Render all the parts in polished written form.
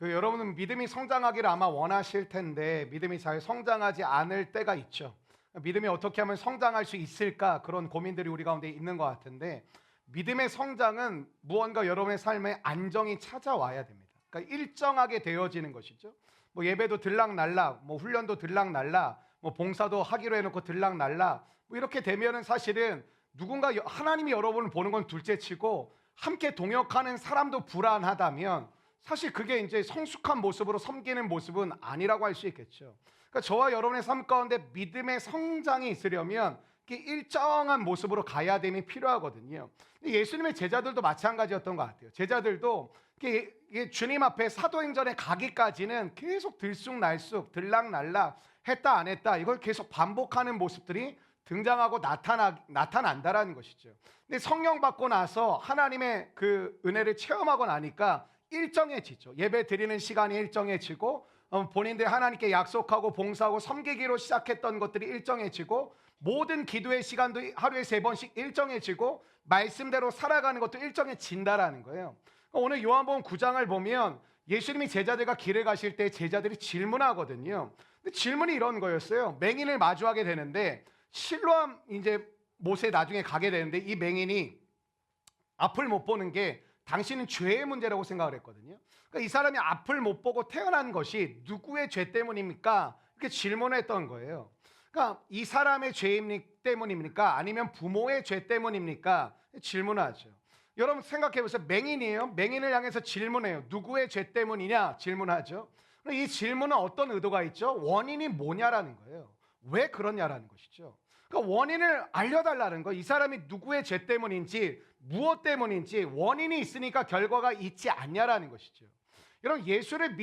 여러분은 믿음이 성장하기를 아마 원하실 텐데 믿음이 잘 성장하지 않을 때가 있죠. 믿음이 어떻게 하면 성장할 수 있을까? 그런 고민들이 우리 가운데 있는 것 같은데 믿음의 성장은 무언가 여러분의 삶에 안정이 찾아와야 됩니다. 그러니까 일정하게 되어지는 것이죠. 뭐 예배도 들락날락, 뭐 훈련도 들락날락, 뭐 봉사도 하기로 해놓고 들락날락, 뭐 이렇게 되면은 사실은 누군가 하나님이 여러분을 보는 건 둘째치고 함께 동역하는 사람도 불안하다면 사실 그게 이제 성숙한 모습으로 섬기는 모습은 아니라고 할 수 있겠죠. 그러니까 저와 여러분의 삶 가운데 믿음의 성장이 있으려면 일정한 모습으로 가야 됨이 필요하거든요. 예수님의 제자들도 마찬가지였던 것 같아요. 제자들도 주님 앞에 사도행전에 가기까지는 계속 들쑥날쑥 들락날락 했다 안 했다 이걸 계속 반복하는 모습들이 등장하고 나타난다라는 것이죠. 근데 성령 받고 나서 하나님의 그 은혜를 체험하고 나니까 일정해지죠. 예배 드리는 시간이 일정해지고 본인들 하나님께 약속하고 봉사하고 섬기기로 시작했던 것들이 일정해지고 모든 기도의 시간도 하루에 3번씩 일정해지고 말씀대로 살아가는 것도 일정해진다라는 거예요. 오늘 요한복음 9장을 보면 예수님이 제자들과 길을 가실 때 제자들이 질문하거든요. 근데 질문이 이런 거였어요. 맹인을 마주하게 되는데 실로암 이제 못에 나중에 가게 되는데 이 맹인이 앞을 못 보는 게 당신은 죄의 문제라고 생각을 했거든요. 그러니까 이 사람이 앞을 못 보고 태어난 것이 누구의 죄 때문입니까? 이렇게 질문을 했던 거예요. 그러니까 이 사람의 죄 때문입니까? 아니면 부모의 죄 때문입니까? 질문하죠. 여러분 생각해 보세요. 맹인이에요. 맹인을 향해서 질문해요. 누구의 죄 때문이냐? 질문하죠. 이 질문은 어떤 의도가 있죠? 원인이 뭐냐라는 거예요. 왜 그러냐라는 것이죠. 그러니까 원인을 알려달라는 거. 이 사람이 누구의 죄 때문인지 무엇 때문인지 원인이 있으니까 결과가 있지 않냐라는 것이죠. 여러분 예수를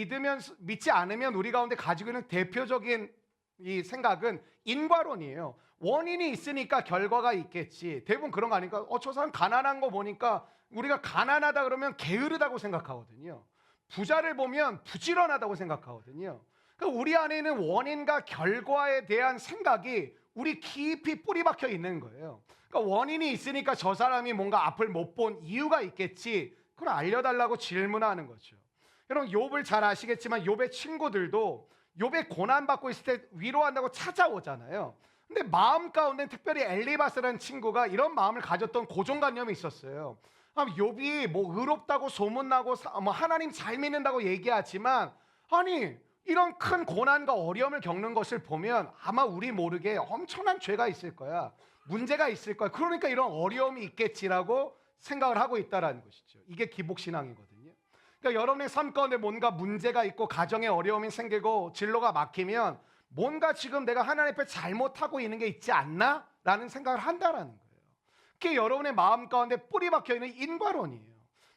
믿지 않으면 우리 가운데 가지고 있는 대표적인 이 생각은 인과론이에요. 원인이 있으니까 결과가 있겠지. 대부분 그런 거 아닙니까? 저 사람 가난한 거 보니까 우리가 가난하다 그러면 게으르다고 생각하거든요. 부자를 보면 부지런하다고 생각하거든요. 그러니까 우리 안에 있는 원인과 결과에 대한 생각이 우리 깊이 뿌리 박혀 있는 거예요. 그러니까 원인이 있으니까 저 사람이 뭔가 앞을 못 본 이유가 있겠지. 그걸 알려달라고 질문하는 거죠. 여러분 욥을 잘 아시겠지만 욥의 친구들도 욥의 고난받고 있을 때 위로한다고 찾아오잖아요. 근데 마음 가운데 특별히 엘리바스라는 친구가 이런 마음을 가졌던 고정관념이 있었어요. 욥이 뭐 의롭다고 소문나고 뭐 하나님 잘 믿는다고 얘기하지만 아니 이런 큰 고난과 어려움을 겪는 것을 보면 아마 우리 모르게 엄청난 죄가 있을 거야. 문제가 있을 거야. 그러니까 이런 어려움이 있겠지라고 생각을 하고 있다는 것이죠. 이게 기복신앙이거든요. 그러니까 여러분의 삶 가운데 뭔가 문제가 있고 가정에 어려움이 생기고 진로가 막히면 뭔가 지금 내가 하나님 앞에 잘못하고 있는 게 있지 않나? 라는 생각을 한다는 거예요. 그게 여러분의 마음 가운데 뿌리 박혀있는 인과론이에요.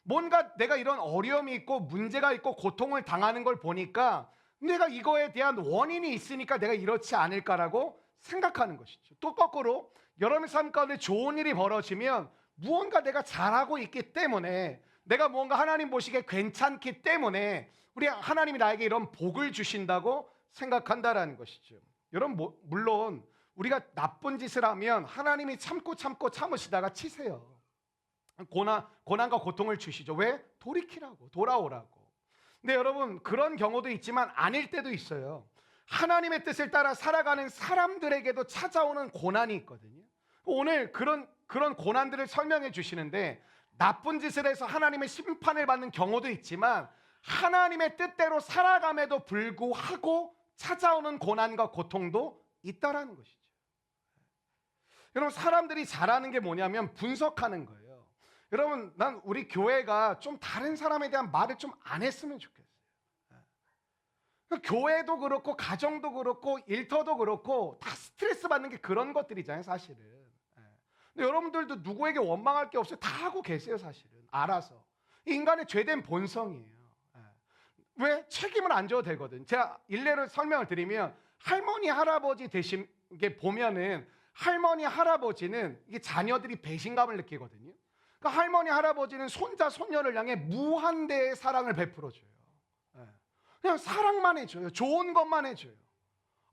뭔가 내가 이런 어려움이 있고 문제가 있고 고통을 당하는 걸 보니까 내가 이거에 대한 원인이 있으니까 내가 이렇지 않을까라고 생각하는 것이죠. 또 거꾸로 여러분의 삶 가운데 좋은 일이 벌어지면 무언가 내가 잘하고 있기 때문에 내가 무언가 하나님 보시기에 괜찮기 때문에 우리 하나님이 나에게 이런 복을 주신다고 생각한다라는 것이죠. 여러분 물론 우리가 나쁜 짓을 하면 하나님이 참고 참으시다가 치세요. 고난과 고통을 주시죠. 왜? 돌이키라고, 돌아오라고. 근데 여러분 그런 경우도 있지만 아닐 때도 있어요. 하나님의 뜻을 따라 살아가는 사람들에게도 찾아오는 고난이 있거든요. 오늘 그런 고난들을 설명해 주시는데 나쁜 짓을 해서 하나님의 심판을 받는 경우도 있지만 하나님의 뜻대로 살아감에도 불구하고 찾아오는 고난과 고통도 있다라는 것이죠. 여러분 사람들이 잘하는 게 뭐냐면 분석하는 거예요. 여러분 난 우리 교회가 좀 다른 사람에 대한 말을 좀 안 했으면 좋겠어요. 교회도 그렇고 가정도 그렇고 일터도 그렇고 다 스트레스 받는 게 그런 것들이잖아요 사실은. 근데 여러분들도 누구에게 원망할 게 없어요. 다 하고 계세요 사실은. 알아서. 인간의 죄된 본성이에요. 왜? 책임을 안 져도 되거든. 제가 일례로 설명을 드리면 할머니 할아버지 되신 게 보면은 할머니 할아버지는 이게 자녀들이 배신감을 느끼거든요. 그러니까 할머니 할아버지는 손자 손녀를 향해 무한대의 사랑을 베풀어줘요. 그냥 사랑만 해줘요. 좋은 것만 해줘요.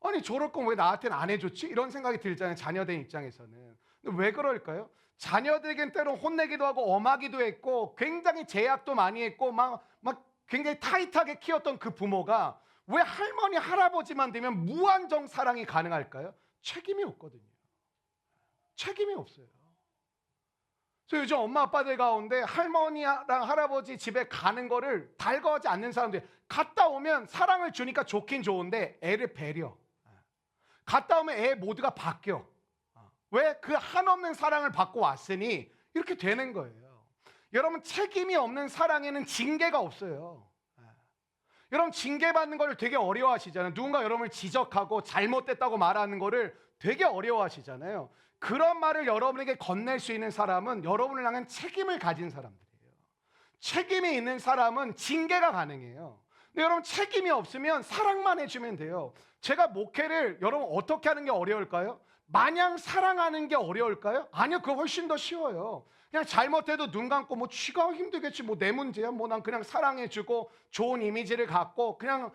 아니 저럴 건 왜 나한테는 안 해줬지? 이런 생각이 들잖아요. 자녀된 입장에서는. 근데 왜 그럴까요? 자녀들에겐 때로 혼내기도 하고 엄하기도 했고 굉장히 제약도 많이 했고 막 굉장히 타이트하게 키웠던 그 부모가 왜 할머니 할아버지만 되면 무한정 사랑이 가능할까요? 책임이 없거든요. 책임이 없어요. 그래서 요즘 엄마 아빠들 가운데 할머니랑 할아버지 집에 가는 거를 달가워하지 않는 사람들, 갔다 오면 사랑을 주니까 좋긴 좋은데 애를 배려. 갔다 오면 애 모두가 바뀌어. 왜? 그 한없는 사랑을 받고 왔으니 이렇게 되는 거예요. 여러분, 책임이 없는 사랑에는 징계가 없어요. 여러분, 징계받는 걸 되게 어려워하시잖아요. 누군가 여러분을 지적하고 잘못됐다고 말하는 거를 되게 어려워하시잖아요. 그런 말을 여러분에게 건넬 수 있는 사람은 여러분을 향한 책임을 가진 사람들이에요. 책임이 있는 사람은 징계가 가능해요. 근데 여러분, 책임이 없으면 사랑만 해주면 돼요. 제가 목회를 여러분 어떻게 하는 게 어려울까요? 마냥 사랑하는 게 어려울까요? 아니요, 그거 훨씬 더 쉬워요. 그냥 잘못해도 눈 감고 뭐 쥐가 힘들겠지, 뭐 내 문제야, 뭐 난 그냥 사랑해주고 좋은 이미지를 갖고 그냥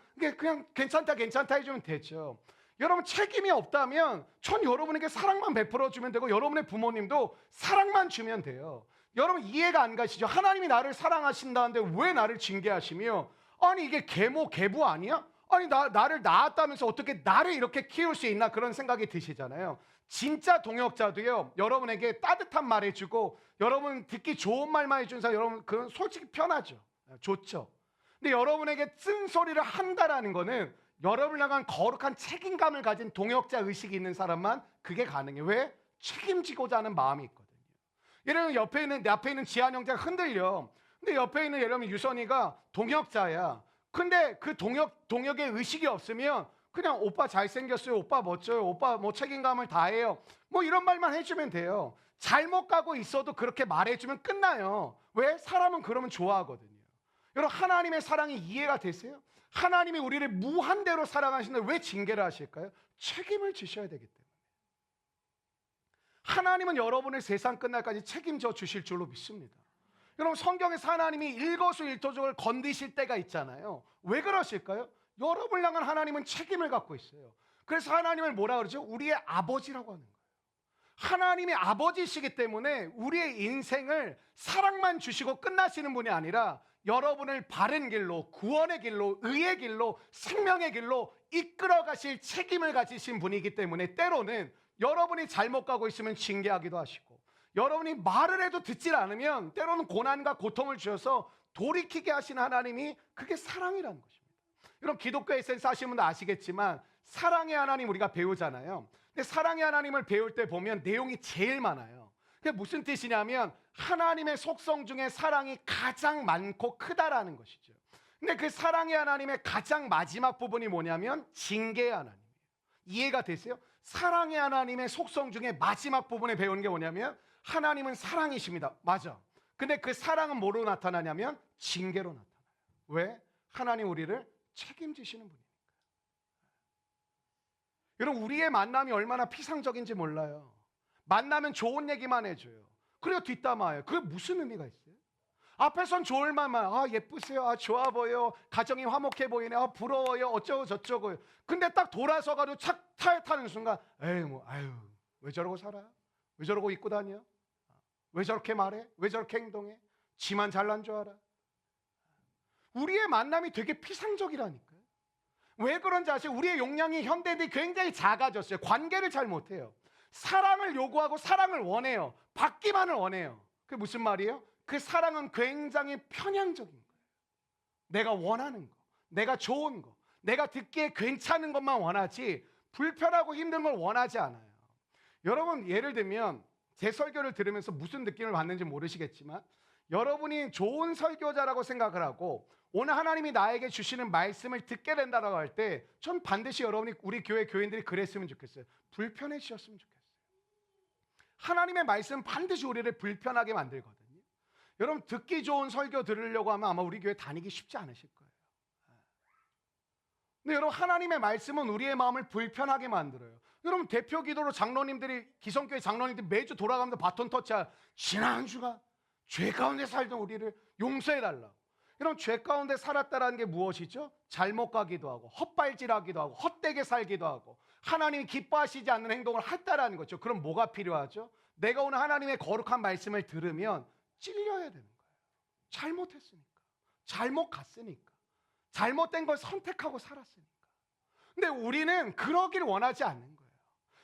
괜찮다 해주면 되죠. 여러분, 책임이 없다면 전 여러분에게 사랑만 베풀어주면 되고 여러분의 부모님도 사랑만 주면 돼요. 여러분, 이해가 안 가시죠? 하나님이 나를 사랑하신다는데 왜 나를 징계하시며, 아니 이게 계모 계부 아니야? 아니 나를 낳았다면서 어떻게 나를 이렇게 키울 수 있나, 그런 생각이 드시잖아요. 진짜 동역자도요, 여러분에게 따뜻한 말 해주고 여러분 듣기 좋은 말만 해주는 사람, 여러분 그건 솔직히 편하죠. 좋죠. 근데 여러분에게 쓴소리를 한다라는 거는 여러분을 향한 거룩한 책임감을 가진 동역자 의식이 있는 사람만 그게 가능해요. 왜? 책임지고자 하는 마음이 있거든요. 예를 들면 내 앞에 있는 지한 형제가 흔들려. 근데 옆에 있는 예를 들면 유선이가 동역자야. 근데 그 동역의 의식이 없으면 그냥 오빠 잘생겼어요, 오빠 멋져요, 오빠 뭐 책임감을 다해요, 뭐 이런 말만 해주면 돼요. 잘못 가고 있어도 그렇게 말해주면 끝나요. 왜? 사람은 그러면 좋아하거든요. 여러분, 하나님의 사랑이 이해가 되세요? 하나님이 우리를 무한대로 사랑하시는데 왜 징계를 하실까요? 책임을 지셔야 되기 때문에. 하나님은 여러분을 세상 끝날까지 책임져 주실 줄로 믿습니다. 여러분, 성경에서 하나님이 일거수일투족을 건드실 때가 있잖아요. 왜 그러실까요? 여러분을 향한 하나님은 책임을 갖고 있어요. 그래서 하나님을 뭐라 그러죠? 우리의 아버지라고 하는 거예요. 하나님이 아버지시기 때문에 우리의 인생을 사랑만 주시고 끝나시는 분이 아니라 여러분을 바른 길로, 구원의 길로, 의의 길로, 생명의 길로 이끌어 가실 책임을 가지신 분이기 때문에 때로는 여러분이 잘못 가고 있으면 징계하기도 하시고, 여러분이 말을 해도 듣질 않으면 때로는 고난과 고통을 주셔서 돌이키게 하시는 하나님이, 그게 사랑이라는 것입니다. 여러분, 기독교 에센스 하시는 분도 아시겠지만 사랑의 하나님 우리가 배우잖아요. 근데 사랑의 하나님을 배울 때 보면 내용이 제일 많아요. 그게 무슨 뜻이냐면 하나님의 속성 중에 사랑이 가장 많고 크다라는 것이죠. 근데 그 사랑의 하나님의 가장 마지막 부분이 뭐냐면 징계의 하나님이에요. 이해가 되세요? 사랑의 하나님의 속성 중에 마지막 부분에 배우는 게 뭐냐면 하나님은 사랑이십니다. 맞아. 근데 그 사랑은 뭐로 나타나냐면 징계로 나타나요. 왜? 하나님 우리를 책임지시는 분이니까. 여러분, 우리의 만남이 얼마나 피상적인지 몰라요. 만나면 좋은 얘기만 해줘요. 그리고 뒷담화예요. 그게 무슨 의미가 있어요? 앞에선 좋을 말만, 아 예쁘세요, 아 좋아 보여, 가정이 화목해 보이네, 아 부러워요, 어쩌고 저쩌고요. 근데 딱 돌아서가지고 차에 타는 순간, 에이 뭐 아유 왜 저러고 살아? 왜 저러고 입고 다녀? 왜 저렇게 말해? 왜 저렇게 행동해? 지만 잘난 줄 알아? 우리의 만남이 되게 피상적이라니까요. 왜 그런지 아세요? 우리의 용량이 현대인들이 굉장히 작아졌어요. 관계를 잘 못해요. 사랑을 요구하고 사랑을 원해요. 받기만을 원해요. 그게 무슨 말이에요? 그 사랑은 굉장히 편향적인 거예요. 내가 원하는 거, 내가 좋은 거, 내가 듣기에 괜찮은 것만 원하지 불편하고 힘든 걸 원하지 않아요. 여러분, 예를 들면 제 설교를 들으면서 무슨 느낌을 받는지 모르시겠지만 여러분이 좋은 설교자라고 생각을 하고 오늘 하나님이 나에게 주시는 말씀을 듣게 된다고 할 때 전 반드시 여러분이 우리 교회 교인들이 그랬으면 좋겠어요. 불편해지셨으면 좋겠어요. 하나님의 말씀은 반드시 우리를 불편하게 만들거든요. 여러분, 듣기 좋은 설교 들으려고 하면 아마 우리 교회 다니기 쉽지 않으실 거예요. 근데 여러분, 하나님의 말씀은 우리의 마음을 불편하게 만들어요. 여러분, 대표 기도로 장로님들이, 기성교회 장로님들이 매주 돌아가면서 바톤 터치할, 지난주가 죄 가운데 살던 우리를 용서해달라고. 여러분, 죄 가운데 살았다라는 게 무엇이죠? 잘못 가기도 하고 헛발질하기도 하고 헛되게 살기도 하고 하나님이 기뻐하시지 않는 행동을 했다라는 거죠. 그럼 뭐가 필요하죠? 내가 오늘 하나님의 거룩한 말씀을 들으면 찔려야 되는 거예요. 잘못했으니까. 잘못 갔으니까. 잘못된 걸 선택하고 살았으니까. 근데 우리는 그러길 원하지 않는 거예요.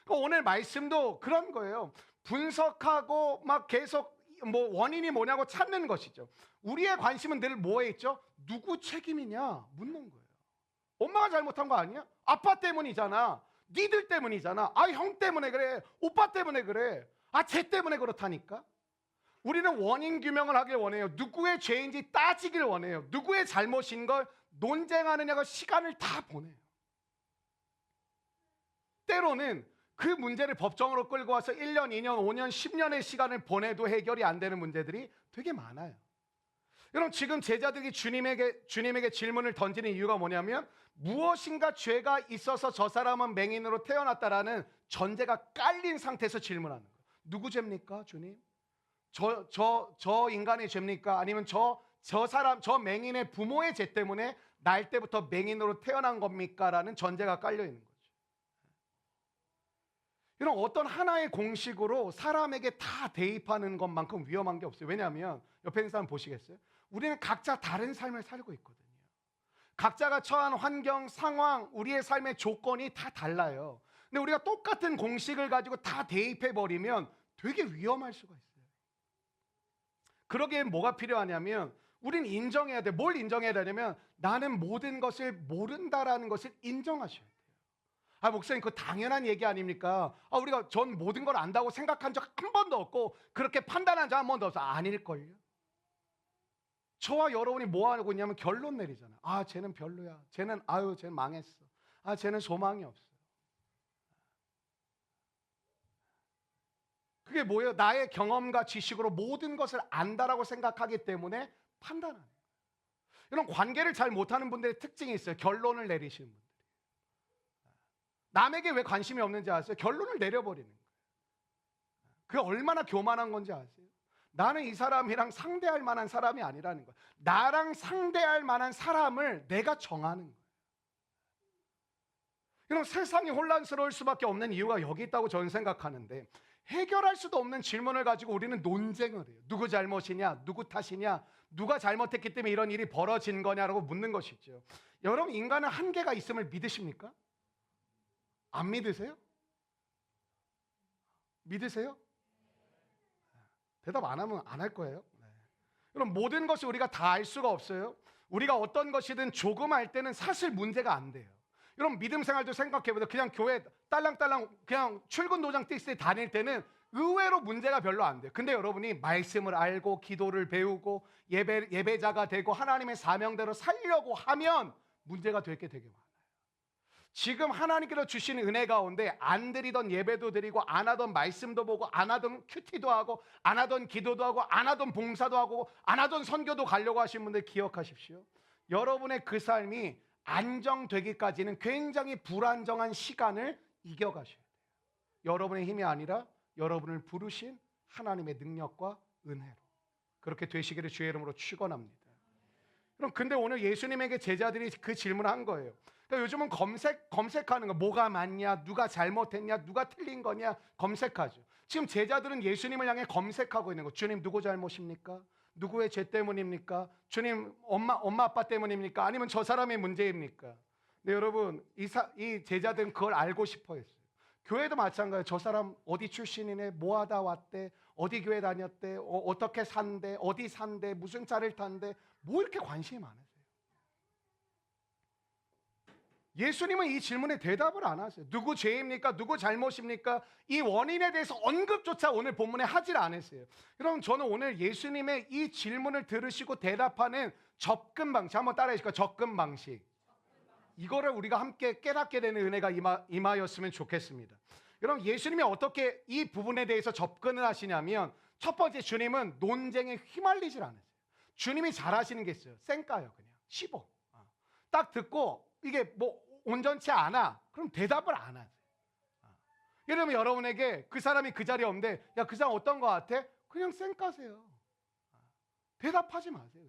그러니까 오늘 말씀도 그런 거예요. 분석하고 막 계속 뭐 원인이 뭐냐고 찾는 것이죠. 우리의 관심은 늘 뭐에 있죠? 누구 책임이냐 묻는 거예요. 엄마가 잘못한 거 아니야? 아빠 때문이잖아. 니들 때문이잖아. 아, 형 때문에 그래. 오빠 때문에 그래. 아, 쟤 때문에 그렇다니까. 우리는 원인 규명을 하길 원해요. 누구의 죄인지 따지길 원해요. 누구의 잘못인 걸 논쟁하느냐고 시간을 다 보내요. 때로는 그 문제를 법정으로 끌고 와서 1년, 2년, 5년, 10년의 시간을 보내도 해결이 안 되는 문제들이 되게 많아요. 여러분, 지금 제자들이 주님에게 질문을 던지는 이유가 뭐냐면, 무엇인가 죄가 있어서 저 사람은 맹인으로 태어났다라는 전제가 깔린 상태에서 질문하는 거예요. 누구 죄입니까, 주님? 저 인간의 죄입니까? 아니면 저 맹인의 부모의 죄 때문에 날 때부터 맹인으로 태어난 겁니까? 라는 전제가 깔려 있는 거죠. 이런 어떤 하나의 공식으로 사람에게 다 대입하는 것만큼 위험한 게 없어요. 왜냐하면 옆에 있는 사람 보시겠어요? 우리는 각자 다른 삶을 살고 있거든요. 각자가 처한 환경, 상황, 우리의 삶의 조건이 다 달라요. 근데 우리가 똑같은 공식을 가지고 다 대입해버리면 되게 위험할 수가 있어요. 그러기엔 뭐가 필요하냐면, 우린 인정해야 돼. 뭘 인정해야 되냐면, 나는 모든 것을 모른다라는 것을 인정하셔야 돼요. 아, 목사님, 그거 당연한 얘기 아닙니까? 아, 우리가 전 모든 걸 안다고 생각한 적 한 번도 없고 그렇게 판단한 적 한 번도 없어. 아닐걸요? 저와 여러분이 뭐 하고 있냐면 결론 내리잖아요. 아, 쟤는 별로야. 쟤는 쟤는 망했어. 아, 쟤는 소망이 없어. 그게 뭐예요? 나의 경험과 지식으로 모든 것을 안다라고 생각하기 때문에 판단하는 거예요. 이런 관계를 잘 못하는 분들의 특징이 있어요. 결론을 내리시는 분들이. 남에게 왜 관심이 없는지 아세요? 결론을 내려버리는 거예요. 그게 얼마나 교만한 건지 아세요? 나는 이 사람이랑 상대할 만한 사람이 아니라는 거예요. 나랑 상대할 만한 사람을 내가 정하는 거예요. 이런 세상이 혼란스러울 수밖에 없는 이유가 여기 있다고 저는 생각하는데, 해결할 수도 없는 질문을 가지고 우리는 논쟁을 해요. 누구 잘못이냐? 누구 탓이냐? 누가 잘못했기 때문에 이런 일이 벌어진 거냐라고 묻는 것이죠. 여러분, 인간은 한계가 있음을 믿으십니까? 안 믿으세요? 믿으세요? 대답 안 하면 안 할 거예요. 그럼 모든 것이 우리가 다 알 수가 없어요. 우리가 어떤 것이든 조금 알 때는 사실 문제가 안 돼요. 여러분, 믿음 생활도 생각해보세요. 그냥 교회 딸랑딸랑 그냥 출근 도장 띡스 다닐 때는 의외로 문제가 별로 안 돼요. 근데 여러분이 말씀을 알고 기도를 배우고 예배자가 되고 하나님의 사명대로 살려고 하면 문제가 될 게 되게 많아요. 지금 하나님께서 주신 은혜 가운데 안 드리던 예배도 드리고, 안 하던 말씀도 보고, 안 하던 큐티도 하고, 안 하던 기도도 하고, 안 하던 봉사도 하고, 안 하던 선교도 가려고 하신 분들 기억하십시오. 여러분의 그 삶이 안정되기까지는 굉장히 불안정한 시간을 이겨가셔야 돼요. 여러분의 힘이 아니라 여러분을 부르신 하나님의 능력과 은혜로 그렇게 되시기를 주의 이름으로 축원합니다. 그럼 근데 오늘 예수님에게 제자들이 그 질문을 한 거예요. 그러니까 요즘은 검색하는 거, 뭐가 맞냐, 누가 잘못했냐, 누가 틀린 거냐 검색하죠. 지금 제자들은 예수님을 향해 검색하고 있는 거. 주님, 누구 잘못입니까? 누구의 죄 때문입니까? 주님, 엄마 아빠 때문입니까? 아니면 저 사람의 문제입니까? 근데 여러분, 이 제자들은 그걸 알고 싶어 했어요. 교회도 마찬가지예요. 저 사람 어디 출신이네, 뭐 하다 왔대, 어디 교회 다녔대, 어떻게 산대, 어디 산대, 무슨 차를 탄대, 뭐 이렇게 관심이 많으세요? 예수님은 이 질문에 대답을 안 하세요. 누구 죄입니까? 누구 잘못입니까? 이 원인에 대해서 언급조차 오늘 본문에 하질 않으세요. 여러분, 저는 오늘 예수님의 이 질문을 들으시고 대답하는 접근 방식 한번 따라해 주실까요? 접근 방식. 이거를 우리가 함께 깨닫게 되는 은혜가 임하였으면 좋겠습니다. 여러분, 예수님이 어떻게 이 부분에 대해서 접근을 하시냐면, 첫 번째, 주님은 논쟁에 휘말리질 않으세요. 주님이 잘하시는 게 있어요. 쌩까요. 그냥 씹어. 딱 듣고 이게 뭐 온전치 않아, 그럼 대답을 안 하세요. 예를 들면 여러분에게 그 사람이 그 자리에 없는데, 야, 그 사람 어떤 거 같아? 그냥 쌩까세요. 대답하지 마세요.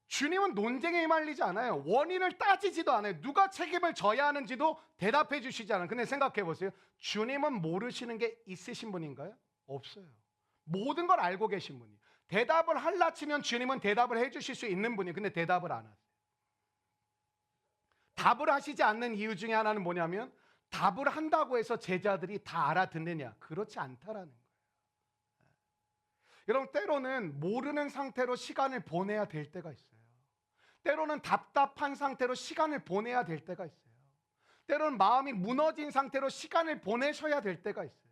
주님은 논쟁에 휘말리지 않아요. 원인을 따지지도 않아요. 누가 책임을 져야 하는지도 대답해 주시지 않아요. 근데 생각해 보세요. 주님은 모르시는 게 있으신 분인가요? 없어요. 모든 걸 알고 계신 분이에요. 대답을 할라 치면 주님은 대답을 해주실 수 있는 분이에요. 근데 대답을 안 하세요. 답을 하시지 않는 이유 중에 하나는 뭐냐면 답을 한다고 해서 제자들이 다 알아듣느냐? 그렇지 않다라는 거예요. 여러분, 때로는 모르는 상태로 시간을 보내야 될 때가 있어요. 때로는 답답한 상태로 시간을 보내야 될 때가 있어요. 때로는 마음이 무너진 상태로 시간을 보내셔야 될 때가 있어요.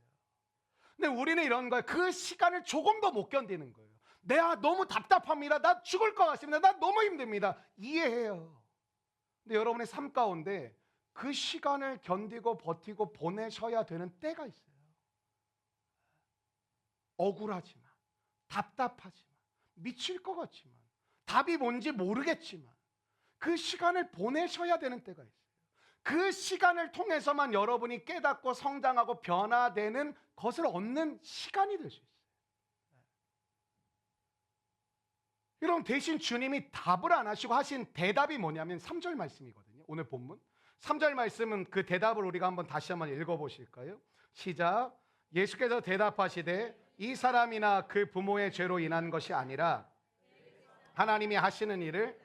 근데 우리는 이런 거예요. 그 시간을 조금 더 못 견디는 거예요. 내가 너무 답답합니다. 나 죽을 것 같습니다. 나 너무 힘듭니다. 이해해요. 근데 여러분의 삶 가운데 그 시간을 견디고 버티고 보내셔야 되는 때가 있어요. 억울하지만, 답답하지만, 미칠 것 같지만, 답이 뭔지 모르겠지만 그 시간을 보내셔야 되는 때가 있어요. 그 시간을 통해서만 여러분이 깨닫고 성장하고 변화되는 것을 얻는 시간이 될 수 있어요. 여러분, 대신 주님이 답을 안 하시고 하신 대답이 뭐냐면 3절 말씀이거든요. 오늘 본문 3절 말씀은 그 대답을 우리가 한번 다시 한번 읽어보실까요? 시작. 예수께서 대답하시되 이 사람이나 그 부모의 죄로 인한 것이 아니라 하나님이 하시는 일을.